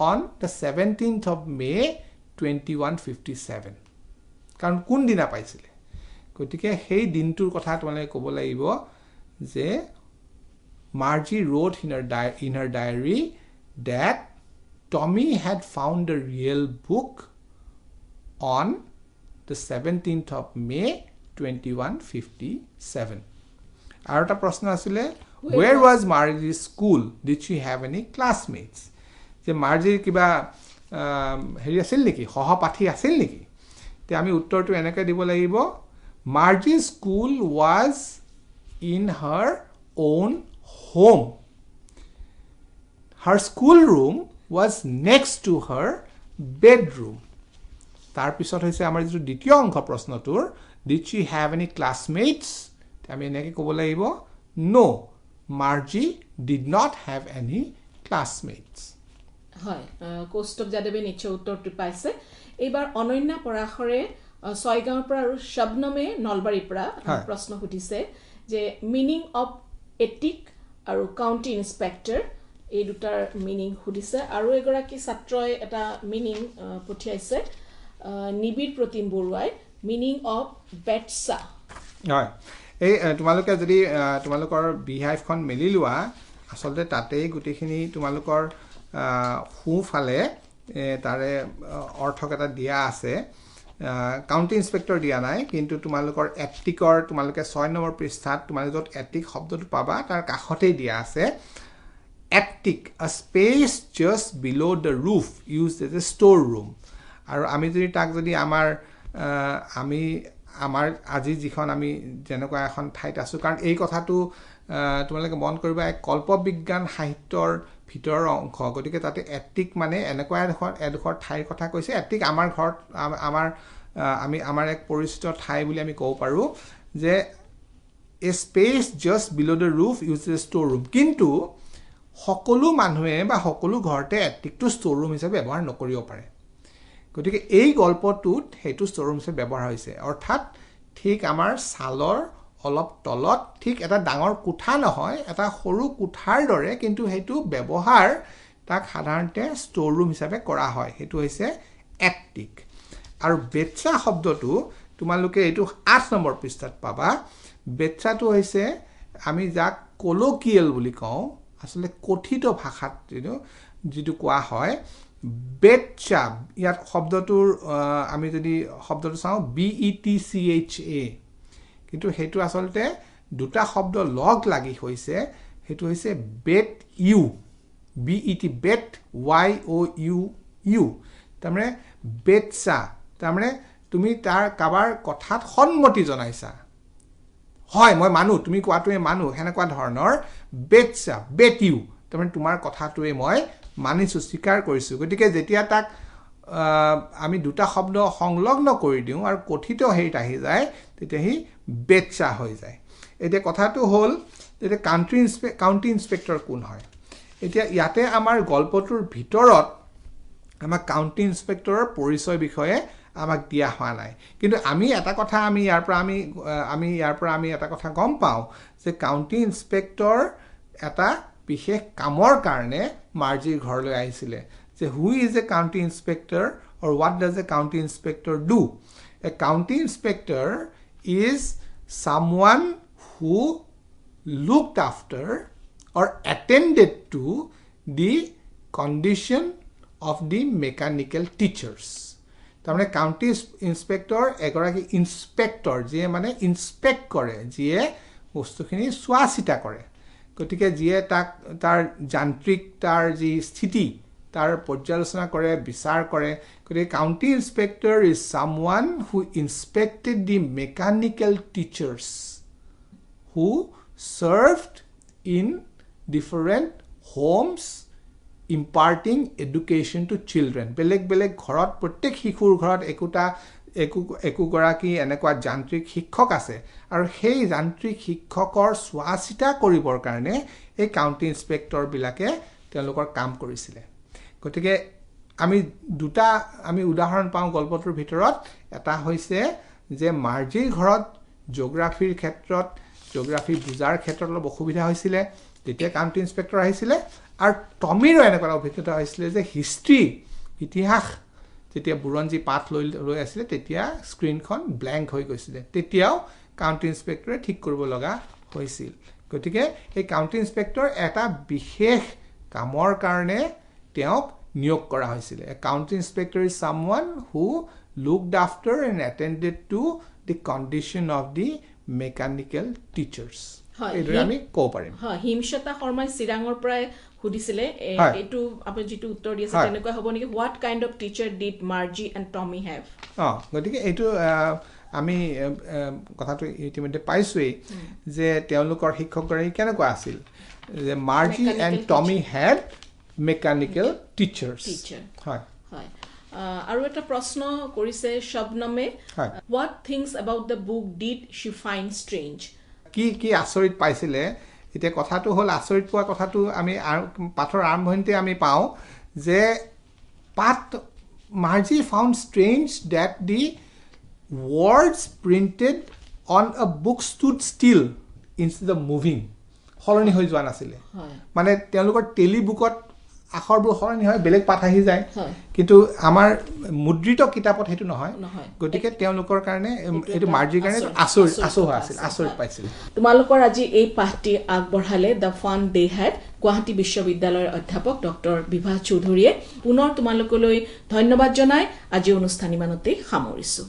on the 17th of May 2157 কাৰণ কোন দিনা পাইছিলে গতিকে সেই দিনটোৰ কথা তোমালে ক'ব লাগিব যে Margie wrote in her diary that Tommy had found the real book on the 17th of May 2157 আৰু এটা প্ৰশ্ন আছিল where was Margie's school did she have any classmates যে Margie কিবা হেৰি আছিল নেকি সহপাঠী আছিল নেকি তে আমি উত্তৰটো এনেকৈ দিব লাগিব Margie's school was in her own home her school room was next to her bedroom তাৰ পিছত হৈছে আমাৰ যেটো দ্বিতীয় অংক প্ৰশ্নটোৰ did she have any classmates আমি এনেকৈ ক'ব লাগিব no Margie did not have any classmates হয় কোষ্টক যাদৱে নিশ্চয় উত্তৰটো পাইছে এইবাৰ অনন্যা পৰাখৰে ছয়গাঁৱৰ পৰা আৰু শবনমে নলবাৰীৰ পৰা প্ৰশ্ন সুধিছে যে মিনিং অফ এথিক আৰু কাউন্টি ইন্সপেক্টৰ এই দুটাৰ মিনিং সুধিছে আৰু এগৰাকী ছাত্ৰই এটা মিনিং পঠিয়াইছে নিবিৰ প্ৰতিম বৰুৱাই মিনিং অফ বেটসা হয় এই তোমালোকে যদি তোমালোকৰ বিহাইভখন মেলি লোৱা আসলতে তাতেই গুটিখিনি তোমালোকৰ ফুফালে তাৰে অৰ্থক এটা দিয়া আছে কাউন্টি ইন্সপেক্টৰ দিয়া নাই কিন্তু তোমালোকৰ এথিকৰ তোমালোকে 6 নম্বৰ পৃষ্ঠাত তোমালোকে যত এথিক শব্দটো পাবা তাৰ কাষতেই দিয়া আছে attic a space just below the roof used as a store room আৰু আমি যদি তাক যদি আমাৰ আজি যিখন আমি যেনেকুৱা এখন ঠাইত আছো কাৰণ এই কথাটো তোমালোকে মন কৰিবা এক কল্পবিজ্ঞান সাহিত্যৰ ভিতৰৰ অংশ গতিকে তাতে এথিক মানে এনেকুৱা এডোখৰ ঠাইৰ কথা কৈছে এথিক আমাৰ ঘৰত আমাৰ এক পৰিচিত ঠাই বুলি আমি ক'ব পাৰো যে a space just below the roof used as a store room কিন্তু সকলো মানুহে বা সকলো ঘৰতে এথিকটো ষ্ট'ৰ ৰুম হিচাপে ব্যৱহাৰ নকৰিব পাৰে গতিকে এই গল্পটোত হেতু ষ্ট'ৰ ৰুম হিচাপে ব্যৱহাৰ হৈছে অৰ্থাৎ ঠিক আমাৰ সালৰ অলপ তলত ঠিক এটা ডাঙৰ কোঠা নহয় এটা সৰু কোঠাৰ দৰে কিন্তু হেতু ব্যৱহাৰ তাক সাধাৰণতে ষ্ট'ৰ ৰুম হিচাপে কৰা হয় হেতু হৈছে এথিক আৰু বেটসা শব্দটো তোমালোকে এইটো 8 নম্বৰ পৃষ্ঠাত পাবা বেটসাটো হৈছে আমি যাক কলোকিয়েল বুলি কওঁ আসলে কথিত ভাষাত যেটো কোৱা হয় বেটসা ইয়াত শব্দটোৰ আমি যদি শব্দটো চাওঁ BETCHA কিন্তু হেতু আসলতে দুটা শব্দ লগ লাগি হৈছে হেতু হৈছে bet you BET bet YOU তাৰমানে বেটসা তাৰমানে তুমি তাৰ কাবাৰ কথাত সন্মতি জনাইছা হয় মই মানু তুমি কোৱাটোৱে মানু হেনেকুৱা ধৰণৰ বেটসা bet you তাৰমানে তোমাৰ কথাটোৱে মই মানিছো স্বীকাৰ কৰিছো গতিকে যেতিয়া তাক আমি দুটা শব্দ সংলগ্ন কৰি দিও আৰু কথিত হেইত আহি যায় তেতিয়া হি বেটসা হৈ যায় এতিয়া কথাটো হল যে কাউন্টি ইন্সপেক্টৰ কোন হয় এতিয়া ইয়াতে আমাৰ গল্পটোৰ ভিতৰত আমাৰ কাউন্টি ইন্সপেক্টৰৰ পৰিচয় বিষয়ে আমাক দিয়া হোৱা নাই কিন্তু আমি এটা কথা আমি ইয়াৰ পৰা আমি এটা কথা গম পাও যে কাউন্টি ইন্সপেক্টৰ এটা বিশেষ কামৰ কাৰণে মাৰ্জিৰ ঘৰলৈ আহিছিলে যে who is a county inspector or what does a county inspector do a county inspector is someone who looked after or attended to the condition of the mechanical teachers তাৰমানে county inspector এগৰাকী inspector যিয়ে মানে inspect কৰে যিয়ে বস্তুখিনি চোৱা চিতা কৰে গতিকে যিয়ে তাৰ যান্ত্ৰিক তাৰ যি স্থিতি তাৰ পৰ্যালোচনা কৰে বিচাৰ কৰে গতিকে county inspector is someone who inspected the mechanical teachers who served in different homes imparting education to children বেলেগ ঘৰত প্ৰত্যেক শিশুৰ ঘৰত একোগৰাকী এনেকুৱা যান্ত্ৰিক শিক্ষক আছে আৰু সেই যান্ত্ৰিক শিক্ষকৰ চোৱাচিতা কৰিবৰ কাৰণে এই কাউন্টি ইন্সপেক্টৰ বিলাকে তেওঁলোকৰ কাম কৰিছিলে গতিকে আমি উদাহৰণ পাওঁ গল্পটোৰ ভিতৰত এটা হৈছে যে মাৰ্জিৰ ঘৰত জিওগ্ৰাফি বুজাৰ ক্ষেত্ৰত অলপ অসুবিধা হৈছিলে তেতিয়া কাউণ্টি ইনস্পেক্টৰ আহিছিলে আৰু টমিৰো এনেকুৱা অভিজ্ঞতা হৈছিলে যে হিষ্ট্ৰী ইতিহাস যেতিয়া বুৰঞ্জী পাঠ লৈ আছিলে তেতিয়া স্ক্ৰীনখন ব্লেংক হৈ গৈছিলে তেতিয়াও কাউণ্টি ইনস্পেক্টৰে ঠিক কৰিব লগা হৈছিল গতিকে এই কাউণ্টি ইনস্পেক্টৰ এটা বিশেষ কামৰ কাৰণে তেওঁক নিয়োগ কৰা হৈছিল a county inspector is someone who looked after and attended to the condition of the mechanical teachers এইটো আমি ক'ব পাৰিম হয় হিমশতা শৰ্মাই চিৰাঙৰ পৰাই সুধিছিলে এটো আপুনি যেটো উত্তৰ দিছে তেনেকুৱা হ'ব নেকি what kind of teacher did Margie and Tommy have গতিকে এইটো আমি কথাটো ইতিমধ্যে পাইছোই যে তেওঁলোকৰ শিক্ষকগৰাকী কেনেকুৱা আছিল যে Margie and Tommy had mechanical teachers হয় হয় আৰু এটা প্ৰশ্ন কৰিছে শবনমে what things about the book did she find strange কি আচৰিত পাইছিলে এতিয়া কথাটো হ'ল আচৰিত পোৱা কথাটো আমি পাঠৰ আৰম্ভণিতে আমি পাওঁ যে Margie found strange that the words printed on a book stood still instead of moving হলনি হৈ যোৱা নাছিলে মানে তেওঁলোকৰ টেলিবুকত আখৰবোৰ হলনি হয় বেলেগ পাঠ আহি যায় কিন্তু আমাৰ মুদ্ৰিত কিতাপত হেতু নহয় গতিকে তেওঁলোকৰ কাৰণে এটো মাৰ্জিৰ কাৰণে আচৰিত পাইছিল তোমালোকৰ আজি এই পাঠটি আগবঢ়ালে the fun they had Guwahati বিশ্ববিদ্যালয়ৰ অধ্যাপক ডক্টৰ বিভা চৌধুৰীয়ে পুনৰ তোমালোকলৈ ধন্যবাদ জনাই আজি অনুষ্ঠান ইমানতে সামৰিছো